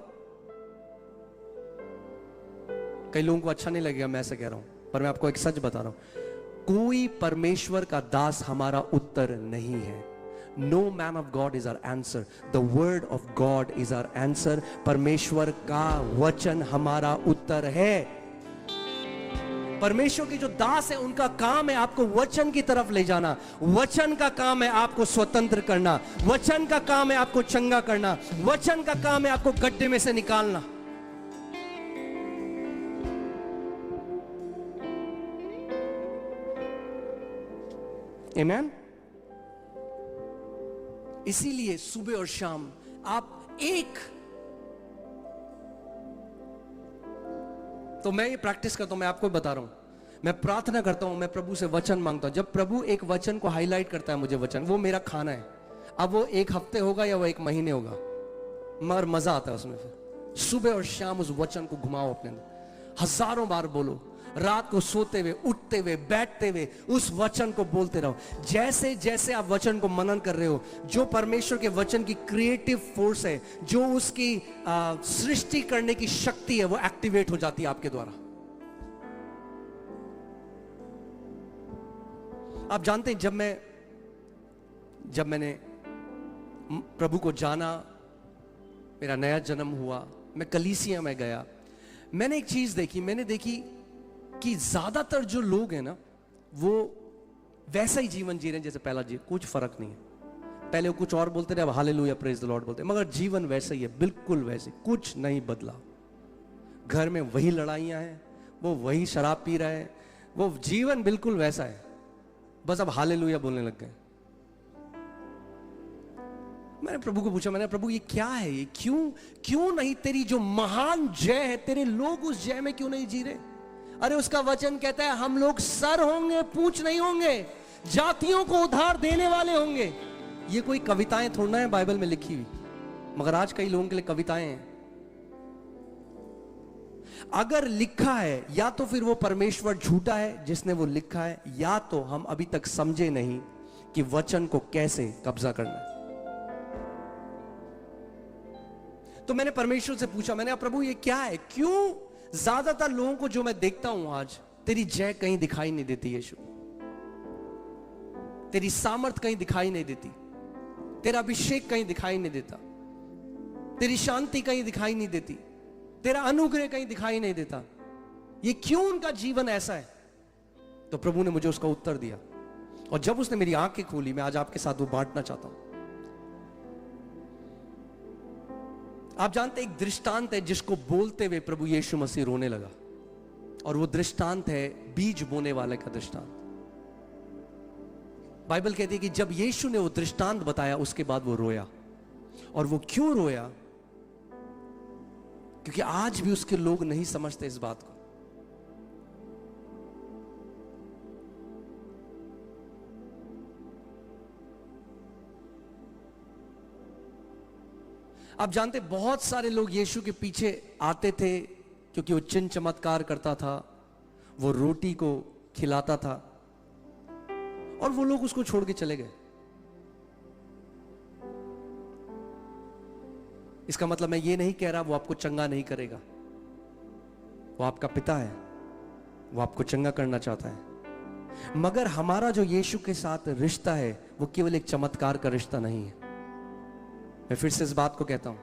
कई लोगों को अच्छा नहीं लगेगा मैं ऐसे कह रहा हूं, पर मैं आपको एक सच बता रहा हूं, कोई परमेश्वर का दास हमारा उत्तर नहीं है। No man of God is our answer. The word of God is our answer. परमेश्वर का वचन हमारा उत्तर है। परमेश्वर के जो दास है उनका काम है आपको वचन की तरफ ले जाना। वचन का काम है आपको स्वतंत्र करना। वचन का काम है आपको चंगा करना। वचन का काम है आपको गड्ढे में से निकालना। आमीन। इसीलिए सुबह और शाम आप एक, तो मैं ये प्रैक्टिस करता हूं, मैं आपको बता रहा हूं, मैं प्रार्थना करता हूं, मैं प्रभु से वचन मांगता हूं। जब प्रभु एक वचन को हाईलाइट करता है मुझे वचन, वो मेरा खाना है। अब वो 1 हफ्ते होगा या वो 1 महीने होगा, मगर मजा आता है उसमें। फिर सुबह और शाम उस वचन को घुमाओ अपने अंदर, हजारों बार बोलो, रात को सोते हुए, उठते हुए, बैठते हुए उस वचन को बोलते रहो। जैसे जैसे आप वचन को मनन कर रहे हो, जो परमेश्वर के वचन की क्रिएटिव फोर्स है, जो उसकी सृष्टि करने की शक्ति है, वो एक्टिवेट हो जाती है आपके द्वारा। आप जानते हैं, जब मैंने प्रभु को जाना, मेरा नया जन्म हुआ, मैं कलीसिया में गया, मैंने एक चीज देखी, मैंने देखी कि ज्यादातर जो लोग हैं ना, वो वैसा ही जीवन जी रहे हैं जैसे पहला जी, कुछ फर्क नहीं है। पहले वो कुछ और बोलते रहे, अब हालेलुया प्रेज द लॉर्ड बोलते हैं, मगर जीवन वैसा ही है, बिल्कुल वैसे, कुछ नहीं बदला। घर में वही लड़ाइयां हैं, वो वही शराब पी रहे हैं, वो जीवन बिल्कुल वैसा है, बस अब हालेलुया बोलने लग गए। मैंने प्रभु को पूछा, मैंने प्रभु ये क्या है, ये क्यों नहीं, तेरी जो महान जय है, तेरे लोग उस जय में क्यों नहीं जी रहे? अरे उसका वचन कहता है हम लोग सर होंगे, पूंछ नहीं होंगे, जातियों को उधार देने वाले होंगे। ये कोई कविताएं थोड़ा है बाइबल में लिखी हुई, मगर आज कई लोगों के लिए कविताएं हैं। अगर लिखा है, या तो फिर वो परमेश्वर झूठा है जिसने वो लिखा है, या तो हम अभी तक समझे नहीं कि वचन को कैसे कब्जा करना है। तो मैंने परमेश्वर से पूछा, मैंने प्रभु ये क्या है, क्यों ज्यादातर लोगों को जो मैं देखता हूं आज, तेरी जय कहीं दिखाई नहीं देती यीशु, तेरी सामर्थ कहीं दिखाई नहीं देती, तेरा अभिषेक कहीं दिखाई नहीं देता, तेरी शांति कहीं दिखाई नहीं देती, तेरा अनुग्रह कहीं दिखाई नहीं देता, ये क्यों उनका जीवन ऐसा है? तो प्रभु ने मुझे उसका उत्तर दिया, और जब उसने मेरी आंखें खोली, मैं आज आपके साथ वो बांटना चाहता हूं। आप जानते एक दृष्टांत है जिसको बोलते हुए प्रभु यीशु मसीह रोने लगा, और वो दृष्टांत है बीज बोने वाले का दृष्टांत। बाइबल कहती है कि जब यीशु ने वो दृष्टांत बताया, उसके बाद वो रोया। और वो क्यों रोया? क्योंकि आज भी उसके लोग नहीं समझते इस बात को। आप जानते बहुत सारे लोग यीशु के पीछे आते थे क्योंकि वो चिन्ह चमत्कार करता था, वो रोटी को खिलाता था, और वो लोग उसको छोड़ के चले गए। इसका मतलब मैं ये नहीं कह रहा वो आपको चंगा नहीं करेगा, वो आपका पिता है, वो आपको चंगा करना चाहता है। मगर हमारा जो यीशु के साथ रिश्ता है वो केवल एक चमत्कार का रिश्ता नहीं है। मैं फिर से इस बात को कहता हूं,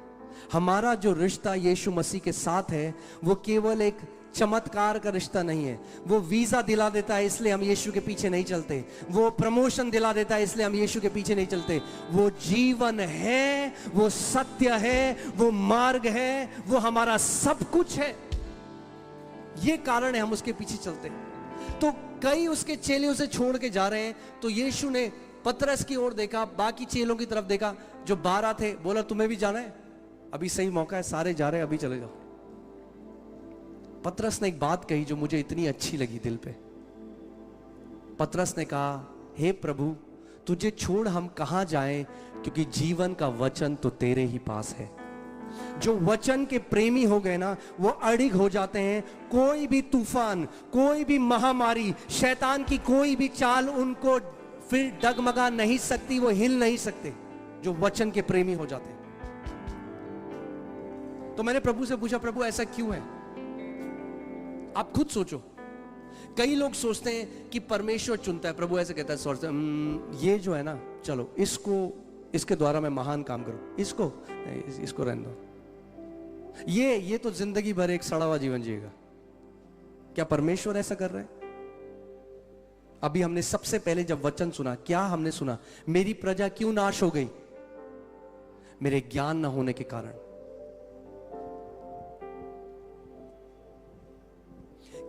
हमारा जो रिश्ता यीशु मसीह के साथ है वो केवल एक चमत्कार का रिश्ता नहीं है। वो वीजा दिला देता है इसलिए हम यीशु के पीछे नहीं चलते, वो प्रमोशन दिला देता है इसलिए हम यीशु के पीछे नहीं चलते। वो जीवन है, वो सत्य है, वो मार्ग है, वो हमारा सब कुछ है। ये कारण है हम उसके पीछे चलते हैं। तो कई उसके चेले उसे छोड़ के जा रहे हैं, तो यीशु ने पतरस की ओर देखा, बाकी चेलों की तरफ देखा जो 12 थे, बोला तुम्हें भी जाना है? अभी सही मौका है, सारे जा रहे हैं, अभी चले जाओ। पतरस ने एक बात कही जो मुझे इतनी अच्छी लगी दिल पे। पतरस ने कहा, हे प्रभु, तुझे छोड़ हम कहां जाएं, क्योंकि जीवन का वचन तो तेरे ही पास है। जो वचन के प्रेमी हो गए ना, वो अड़िग हो जाते हैं। कोई भी तूफान, कोई भी महामारी, शैतान की कोई भी चाल उनको फिर डगमगा नहीं सकती, वो हिल नहीं सकते, जो वचन के प्रेमी हो जाते हैं। तो मैंने प्रभु से पूछा, प्रभु ऐसा क्यों है? आप खुद सोचो। कई लोग सोचते हैं कि परमेश्वर चुनता है, प्रभु ऐसे कहता है, सोचते ये जो है ना, चलो इसको, इसके द्वारा मैं महान काम करूं, इसको रहने दो, ये तो जिंदगी भर एक सड़ा हुआ जीवन जिएगा। क्या परमेश्वर ऐसा कर रहा है? अभी हमने सबसे पहले जब वचन सुना, क्या हमने सुना? मेरी प्रजा क्यों नाश हो गई? मेरे ज्ञान न होने के कारण।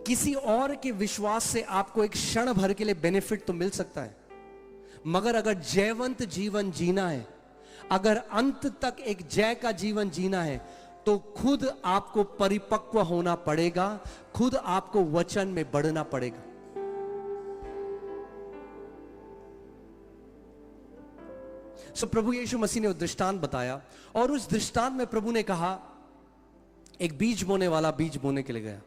किसी और के विश्वास से आपको एक क्षण भर के लिए बेनिफिट तो मिल सकता है, मगर अगर जयवंत जीवन जीना है, अगर अंत तक एक जय का जीवन जीना है, तो खुद आपको परिपक्व होना पड़ेगा, खुद आपको वचन में बढ़ना पड़ेगा। सो प्रभु यीशु मसीह ने दृष्टांत बताया, और उस दृष्टांत में प्रभु ने कहा, एक बीज बोने वाला बीज बोने के लिए गया,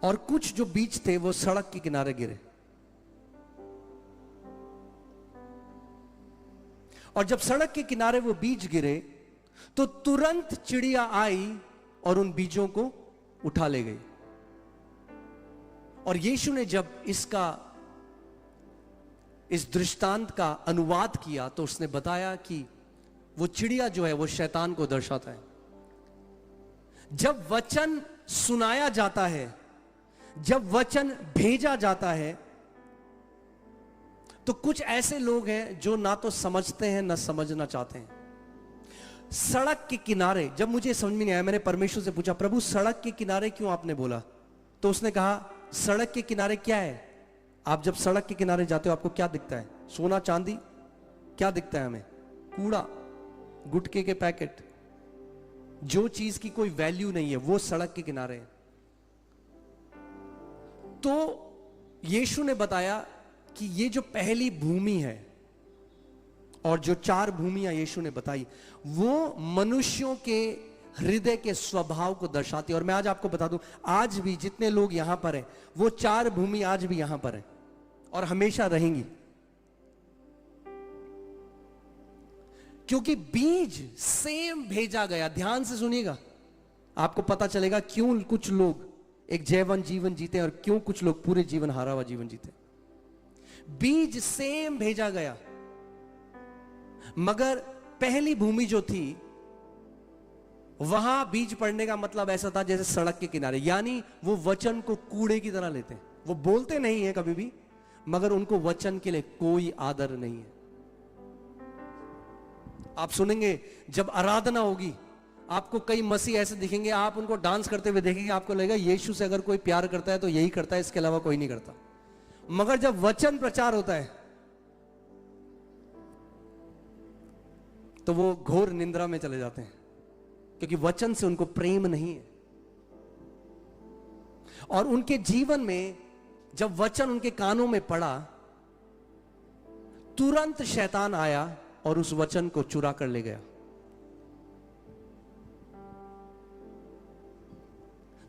और कुछ जो बीज थे वो सड़क के किनारे गिरे। और जब सड़क के किनारे वो बीज गिरे, तो तुरंत चिड़िया आई और उन बीजों को उठा ले गई। और यीशु ने जब इस दृष्टांत का अनुवाद किया, तो उसने बताया कि वो चिड़िया जो है वो शैतान को दर्शाता है। जब वचन सुनाया जाता है, जब वचन भेजा जाता है, तो कुछ ऐसे लोग हैं जो ना तो समझते हैं ना समझना चाहते हैं। सड़क के किनारे, जब मुझे समझ में नहीं आया, मैंने परमेश्वर से पूछा, प्रभु सड़क के किनारे क्यों आपने बोला? तो उसने कहा, सड़क के किनारे क्या है? आप जब सड़क के किनारे जाते हो आपको क्या दिखता है? सोना चांदी? क्या दिखता है हमें? कूड़ा, गुटखे के पैकेट, जो चीज की कोई वैल्यू नहीं है वो सड़क के किनारे है। तो यीशु ने बताया कि ये जो पहली भूमि है और जो 4 भूमियां यीशु ने बताई, वो मनुष्यों के हृदय के स्वभाव को दर्शाती है। और मैं आज आपको बता दूं, आज भी जितने लोग यहां पर हैं, वो 4 भूमि आज भी यहां पर है और हमेशा रहेंगी, क्योंकि बीज सेम भेजा गया। ध्यान से सुनिएगा, आपको पता चलेगा क्यों कुछ लोग एक जयवंत जीवन जीते हैं और क्यों कुछ लोग पूरे जीवन हारा हुआ जीवन जीते। बीज सेम भेजा गया, मगर पहली भूमि जो थी, वहां बीज पड़ने का मतलब ऐसा था जैसे सड़क के किनारे, यानी वो वचन को कूड़े की तरह लेते हैं। वो बोलते नहीं है कभी भी, मगर उनको वचन के लिए कोई आदर नहीं है। आप सुनेंगे जब आराधना होगी, आपको कई मसीह ऐसे दिखेंगे, आप उनको डांस करते हुए देखेंगे, आपको लगेगा यीशु से अगर कोई प्यार करता है तो यही करता है, इसके अलावा कोई नहीं करता। मगर जब वचन प्रचार होता है तो वो घोर निंद्रा में चले जाते हैं, क्योंकि वचन से उनको प्रेम नहीं है। और उनके जीवन में जब वचन उनके कानों में पड़ा, तुरंत शैतान आया और उस वचन को चुरा कर ले गया।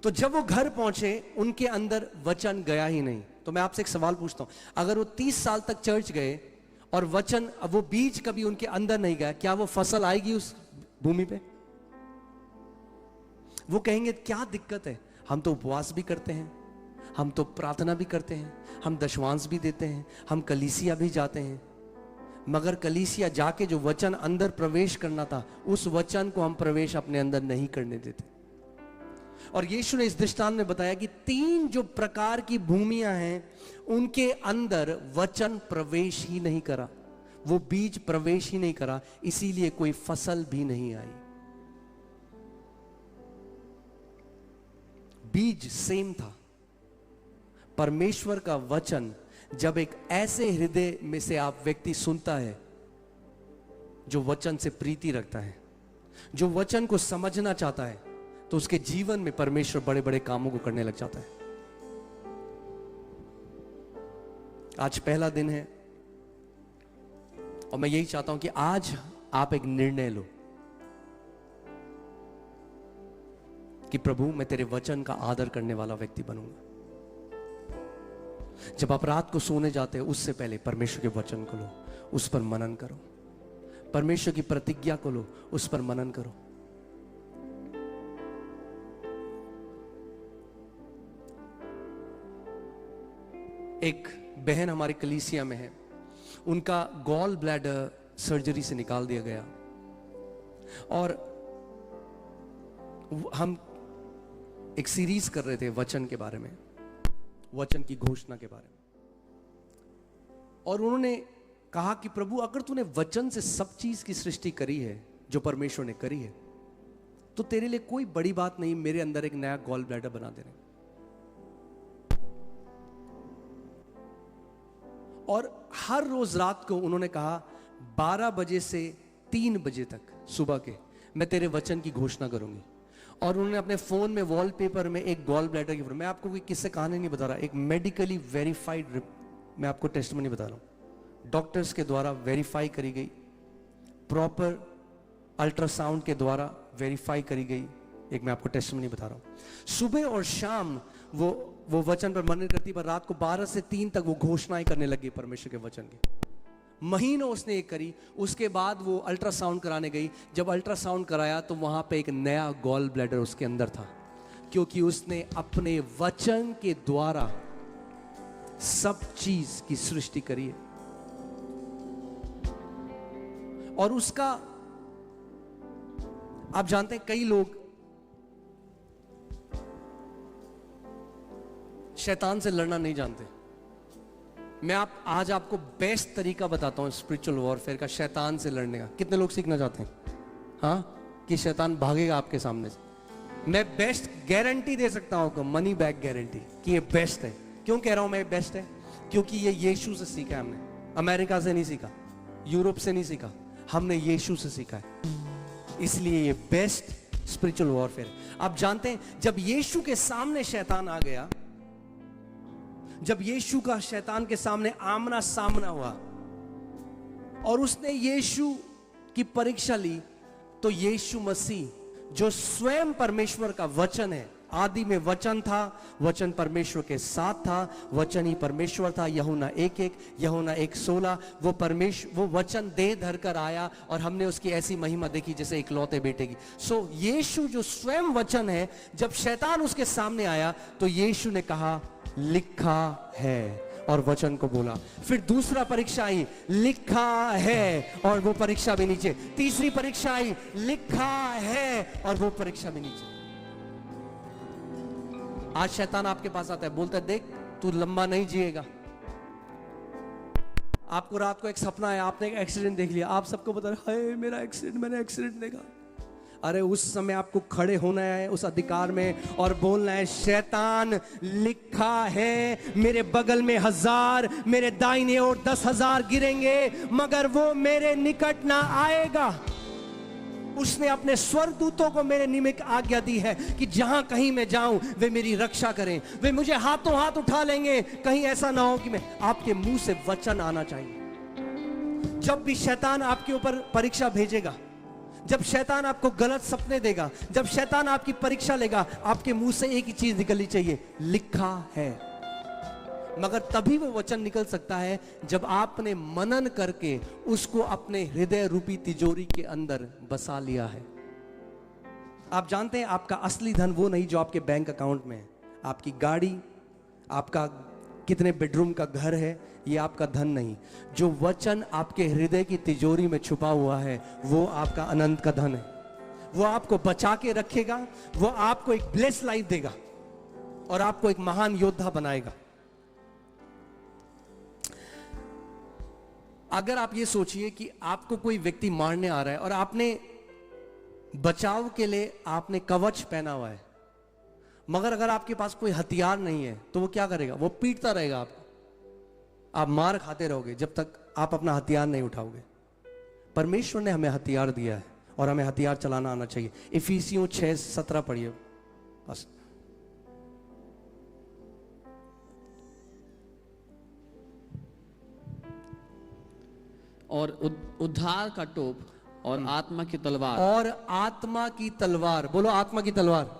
तो जब वो घर पहुंचे, उनके अंदर वचन गया ही नहीं। तो मैं आपसे एक सवाल पूछता हूं, अगर वो 30 साल तक चर्च गए और वचन, वो बीज कभी उनके अंदर नहीं गया, क्या वो फसल आएगी उस भूमि पे? वो कहेंगे क्या दिक्कत है, हम तो उपवास भी करते हैं, हम तो प्रार्थना भी करते हैं, हम दशवांश भी देते हैं, हम कलीसिया भी जाते हैं, मगर कलीसिया जाके जो वचन अंदर प्रवेश करना था, उस वचन को हम प्रवेश अपने अंदर नहीं करने देते। और यीशु ने इस दृष्टांत में बताया कि 3 जो प्रकार की भूमियां हैं, उनके अंदर वचन प्रवेश ही नहीं करा, वो बीज प्रवेश ही नहीं करा, इसीलिए कोई फसल भी नहीं आई। बीज सेम था, परमेश्वर का वचन जब एक ऐसे हृदय में से आप व्यक्ति सुनता है जो वचन से प्रीति रखता है, जो वचन को समझना चाहता है, तो उसके जीवन में परमेश्वर बड़े बड़े कामों को करने लग जाता है। आज पहला दिन है और मैं यही चाहता हूं कि आज आप एक निर्णय लो कि प्रभु मैं तेरे वचन का आदर करने वाला व्यक्ति बनूंगा। जब आप रात को सोने जाते हो उससे पहले परमेश्वर के वचन को लो, उस पर मनन करो। परमेश्वर की प्रतिज्ञा को लो, उस पर मनन करो। एक बहन हमारे कलीसिया में है, उनका गॉल ब्लैडर सर्जरी से निकाल दिया गया और हम एक सीरीज कर रहे थे वचन के बारे में, वचन की घोषणा के बारे में। और उन्होंने कहा कि प्रभु अगर तूने वचन से सब चीज की सृष्टि करी है जो परमेश्वर ने करी है, तो तेरे लिए कोई बड़ी बात नहीं मेरे अंदर एक नया गॉल ब्लैडर बना देने। और हर रोज रात को उन्होंने कहा 12 बजे से 3 बजे तक सुबह के मैं तेरे वचन की घोषणा करूंगी। और उन्होंने अपने फोन में वॉलपेपर में एक गॉल ब्लैडर की, मैं आपको कोई किस्से कहानी नहीं बता रहा, एक मेडिकली वेरीफाइड, मैं आपको टेस्टिमनी बता रहा हूं, डॉक्टर्स के द्वारा वेरीफाई करी गई, प्रॉपर अल्ट्रासाउंड के द्वारा वेरीफाई करी गई, एक मैं आपको टेस्टिमनी बता रहा हूं। सुबह और शाम वो वचन पर मनन करती, पर रात को 12 से 3 तक वो घोषणाएं करने लगी परमेश्वर के वचन की। महीनों उसने ये करी। उसके बाद वो अल्ट्रासाउंड कराने गई। जब अल्ट्रासाउंड कराया तो वहां पे एक नया गॉल ब्लैडर उसके अंदर था, क्योंकि उसने अपने वचन के द्वारा सब चीज की सृष्टि करी है। और उसका, आप जानते हैं कई लोग शैतान से लड़ना नहीं जानते। मैं आज आपको बेस्ट तरीका बताता हूं स्पिरिचुअल वॉरफेयर का, शैतान से लड़ने का। कितने लोग सीखना चाहते हैं? हाँ, कि शैतान भागेगा आपके सामने से। मैं बेस्ट गारंटी दे सकता हूं, मनी बैक गारंटी, कि ये बेस्ट है। क्यों कह रहा हूं मैं बेस्ट है? क्योंकि ये यीशु से सीखा है हमने, अमेरिका से नहीं सीखा, यूरोप से नहीं सीखा, हमने यीशु से सीखा है। इसलिए ये बेस्ट स्पिरिचुअल वॉरफेयर। आप जानते हैं जब यीशु के सामने शैतान आ गया, जब यीशु का शैतान के सामने आमना सामना हुआ और उसने यीशु की परीक्षा ली, तो यीशु मसीह जो स्वयं परमेश्वर का वचन है, आदि में वचन था, वचन परमेश्वर के साथ था, वचन ही परमेश्वर था, यूहन्ना 1:1, यूहन्ना 1:16, वो वचन देह धर कर आया और हमने उसकी ऐसी महिमा देखी जैसे इकलौते बेटे की। सो यीशु जो स्वयं वचन है, जब शैतान उसके सामने आया तो यीशु ने कहा लिखा है, और वचन को बोला। फिर दूसरा परीक्षा आई, लिखा है, और वो परीक्षा भी नीचे। तीसरी परीक्षा आई, लिखा है, और वो परीक्षा भी नीचे। आज शैतान आपके पास आता है, बोलता है देख तू लंबा नहीं जिएगा। आपको रात को एक सपना है, आपने एक एक्सीडेंट देख लिया, आप सबको बता रहे हाय मेरा एक्सीडेंट, मैंने एक्सीडेंट देखा। अरे उस समय आपको खड़े होना है उस अधिकार में और बोलना है शैतान लिखा है, मेरे बगल में 1000, मेरे दाहिने ओर 10,000 गिरेंगे मगर वो मेरे निकट ना आएगा। उसने अपने स्वर्गदूतों को मेरे निमित्त आज्ञा दी है कि जहां कहीं मैं जाऊं वे मेरी रक्षा करें, वे मुझे हाथों हाथ उठा लेंगे। कहीं ऐसा ना हो कि मैं, आपके मुंह से वचन आना चाहिए। जब भी शैतान आपके ऊपर परीक्षा भेजेगा, जब शैतान आपको गलत सपने देगा, जब शैतान आपकी परीक्षा लेगा, आपके मुंह से एक ही चीज निकलनी चाहिए, लिखा है। मगर तभी वो वचन निकल सकता है जब आपने मनन करके उसको अपने हृदय रूपी तिजोरी के अंदर बसा लिया है। आप जानते हैं आपका असली धन वो नहीं जो आपके बैंक अकाउंट में है। आपकी गाड़ी, आपका कितने बेडरूम का घर है, ये आपका धन नहीं। जो वचन आपके हृदय की तिजोरी में छुपा हुआ है वो आपका अनंत का धन है। वो आपको बचा के रखेगा, वो आपको एक ब्लेस लाइफ देगा और आपको एक महान योद्धा बनाएगा। अगर आप ये सोचिए कि आपको कोई व्यक्ति मारने आ रहा है और आपने बचाव के लिए आपने कवच पहना हुआ है, मगर अगर आपके पास कोई हथियार नहीं है तो वो क्या करेगा? वो पीटता रहेगा आपको, आप मार खाते रहोगे जब तक आप अपना हथियार नहीं उठाओगे। परमेश्वर ने हमें हथियार दिया है और हमें हथियार चलाना आना चाहिए। इफिसियों 6:17 पढ़िए बस। और उद्धार का टोप और आत्मा की तलवार। और आत्मा की तलवार, बोलो आत्मा की तलवार।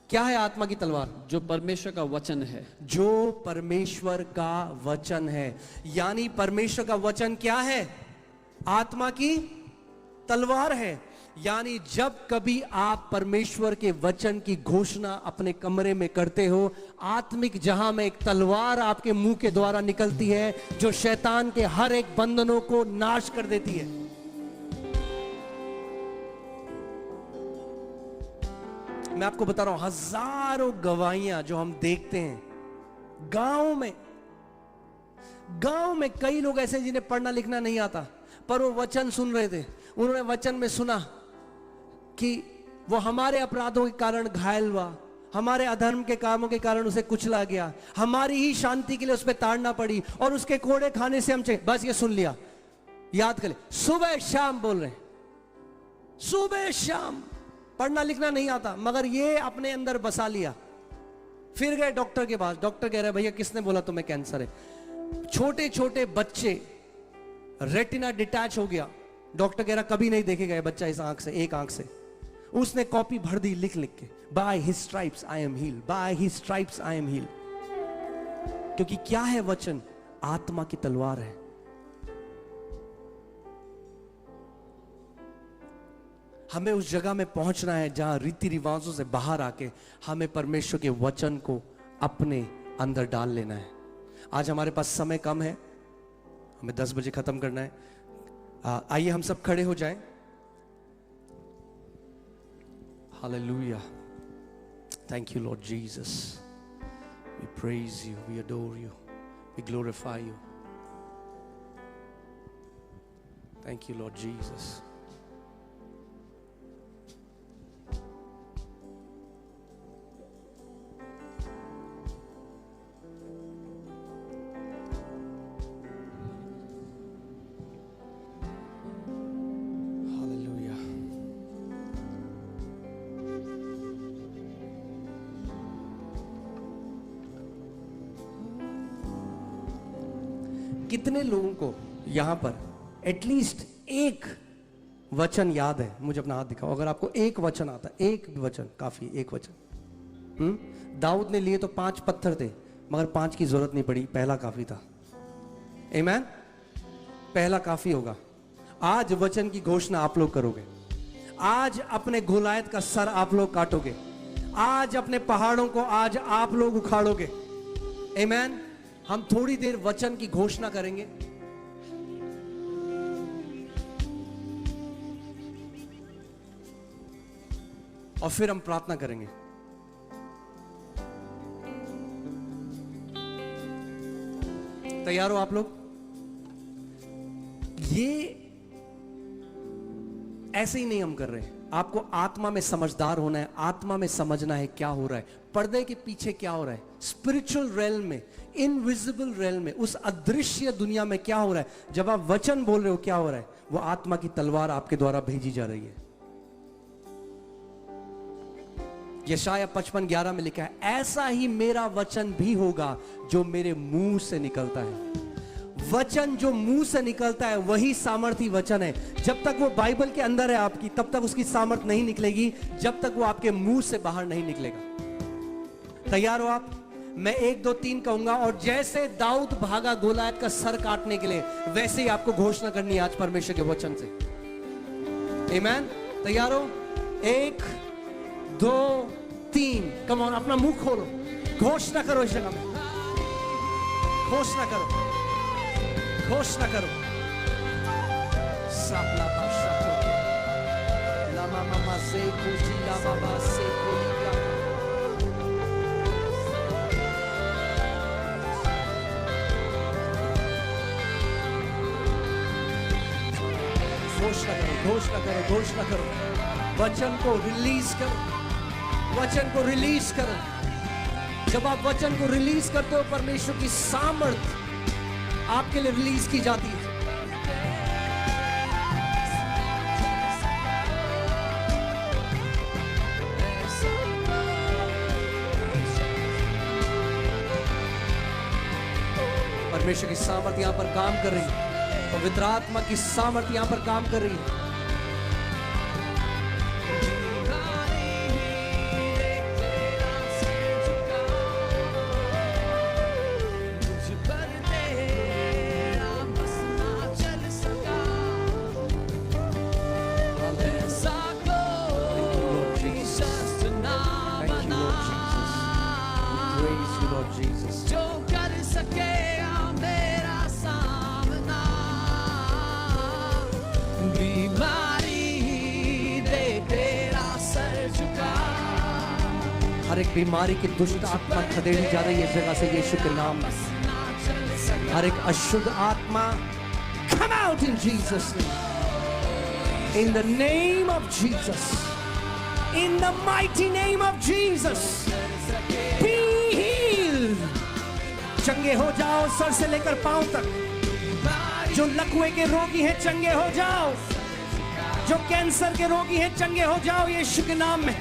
क्या है आत्मा की तलवार? जो परमेश्वर का वचन है। जो परमेश्वर का वचन है। यानी परमेश्वर का वचन क्या है? आत्मा की तलवार है। यानी जब कभी आप परमेश्वर के वचन की घोषणा अपने कमरे में करते हो, आत्मिक जहां में एक तलवार आपके मुंह के द्वारा निकलती है जो शैतान के हर एक बंधनों को नाश कर देती है। मैं आपको बता रहा हूं, हजारों गवाहियां जो हम देखते हैं गांव में कई लोग ऐसे जिन्हें पढ़ना लिखना नहीं आता, पर वो वचन सुन रहे थे। उन्होंने वचन में सुना कि वो हमारे अपराधों के कारण घायल हुआ, हमारे अधर्म के कामों के कारण उसे कुचला गया, हमारी ही शांति के लिए उस पर ताड़ना पड़ी और उसके कोड़े खाने से हम चाहिए। बस ये सुन लिया, याद कर ले। सुबह शाम बोल रहे, सुबह शाम। पढ़ना लिखना नहीं आता मगर ये अपने अंदर बसा लिया। फिर गए डॉक्टर के पास, डॉक्टर कह रहे भैया किसने बोला तुम्हें कैंसर है? छोटे छोटे बच्चे, रेटिना डिटैच हो गया। डॉक्टर कह रहा कभी नहीं देखे गए बच्चा इस आंख से, एक आंख से। उसने कॉपी भर दी लिख लिख के, by his stripes I am heeled, by his stripes I am heeled. क्योंकि क्या है वचन? आत्मा की तलवार है। हमें उस जगह में पहुंचना है जहां रीति रिवाजों से बाहर आके हमें परमेश्वर के वचन को अपने अंदर डाल लेना है। आज हमारे पास समय कम है, हमें 10 बजे खत्म करना है। आइए हम सब खड़े हो जाएं। Hallelujah, thank you Lord Jesus, we praise you, we adore you, we glorify you. Thank you Lord Jesus. कितने लोगों को यहां पर एटलीस्ट एक वचन याद है? मुझे अपना हाथ दिखाओ अगर आपको एक वचन आता है। एक वचन काफी, एक वचन। दाऊद ने लिए तो 5 पत्थर थे मगर 5 की जरूरत नहीं पड़ी, पहला काफी था। आमीन, पहला काफी होगा। आज वचन की घोषणा आप लोग करोगे, आज अपने गोलायत का सर आप लोग काटोगे, आज अपने पहाड़ों को आज आप लोग उखाड़ोगे। आमीन। हम थोड़ी देर वचन की घोषणा करेंगे। और फिर हम प्रार्थना करेंगे। तैयार हो आप लोग? ये ऐसे ही नहीं हम कर रहे हैं। आपको आत्मा में समझदार होना है, आत्मा में समझना है क्या हो रहा है, पर्दे के पीछे क्या हो रहा है, स्पिरिचुअल रेल्म में, इनविजिबल रेल्म में, उस अदृश्य दुनिया में क्या हो रहा है। जब आप वचन बोल रहे हो क्या हो रहा है? वो आत्मा की तलवार आपके द्वारा भेजी जा रही है। यशाया 55:11 में लिखा है, ऐसा ही मेरा वचन भी होगा जो मेरे मुंह से निकलता है। वचन जो मुंह से निकलता है वही सामर्थी वचन है। जब तक वो बाइबल के अंदर है आपकी, तब तक उसकी सामर्थ नहीं निकलेगी, जब तक वो आपके मुंह से बाहर नहीं निकलेगा। तैयार हो आप? मैं 1 2 3 कहूंगा और जैसे दाऊद भागा गोलायत का सर काटने के लिए, वैसे ही आपको घोषणा करनी है आज परमेश्वर के वचन से। आमीन। तैयार हो? 1 2 3, कम ऑन, अपना मुंह खोलो, घोषणा करो इस जगह में, घोषणा करो, घोषणा करो। सापला भाषा को लामा मामा से कुची लामा बा से कोलिका। घोषणा करो, घोषणा करो, घोषणा करो, वचन को रिलीज करो। वचन को रिलीज करो। जब आप वचन को रिलीज करते हो, परमेश्वर की सामर्थ आपके लिए रिलीज की जाती है। परमेश्वर की सामर्थ यहां पर काम कर रही है, पवित्र आत्मा की सामर्थ यहां पर काम कर रही है। हर एक बीमारी की दुष्ट आत्मा खदेड़ी जा रही है इस जगह से यीशु के नाम में। हर एक अशुद्ध आत्मा come out in Jesus name, in the name of Jesus, in the mighty name of Jesus, be healed। चंगे हो जाओ सर से लेकर पांव तक। जो लकवे के रोगी हैं चंगे हो जाओ, जो कैंसर के रोगी हैं चंगे हो जाओ यीशु के नाम में।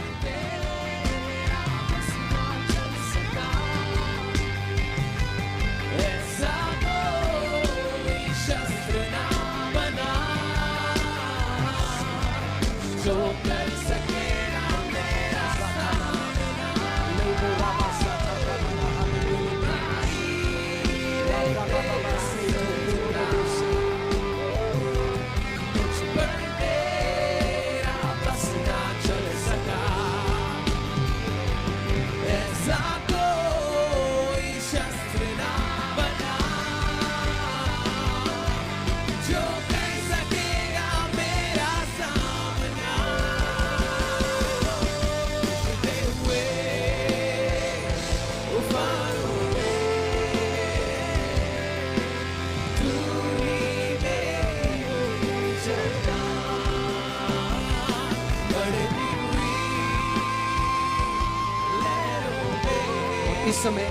इस समय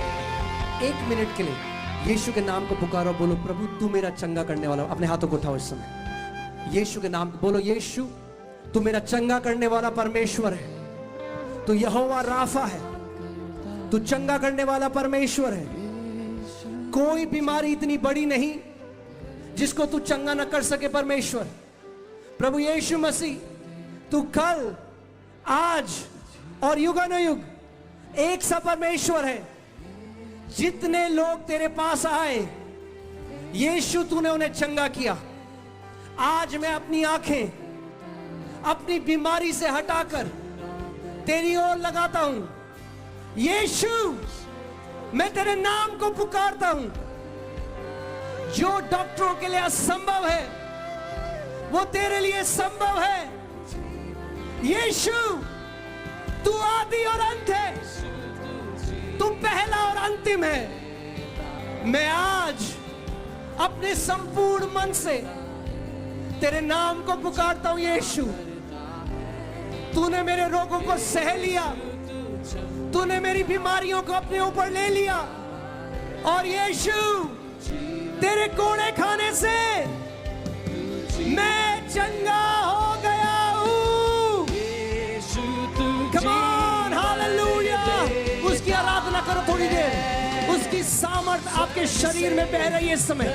1 मिनट के लिए यीशु के नाम को पुकारो, बोलो प्रभु तू मेरा चंगा करने वाला। अपने हाथों को उठाओ इस समय, यीशु के नाम बोलो, यीशु तू मेरा चंगा करने वाला परमेश्वर है, तू यहोवा राफा है, तू चंगा करने वाला परमेश्वर है। कोई बीमारी इतनी बड़ी नहीं जिसको तू चंगा न कर सके परमेश्वर। प्रभु यीशु मसीह तू कल, आज और युगानुयुग एक सा परमेश्वर है। जितने लोग तेरे पास आए यीशु तूने उन्हें चंगा किया। आज मैं अपनी आंखें अपनी बीमारी से हटाकर तेरी ओर लगाता हूं। यीशु मैं तेरे नाम को पुकारता हूं। जो डॉक्टरों के लिए असंभव है वो तेरे लिए संभव है। यीशु तू आदि और अंत है, तू पहला और अंतिम है। मैं आज अपने संपूर्ण मन से तेरे नाम को पुकारता हूं। यीशु तूने मेरे रोगों को सह लिया, तूने मेरी बीमारियों को अपने ऊपर ले लिया, और यीशु तेरे कोड़े खाने से मैं चंगा हो गया हूं। Come on, hallelujah। उसकी आराधना करो थोड़ी देर। उसकी सामर्थ आपके शरीर में बह रही है इस समय।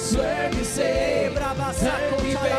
स्वर्ग से धरती पे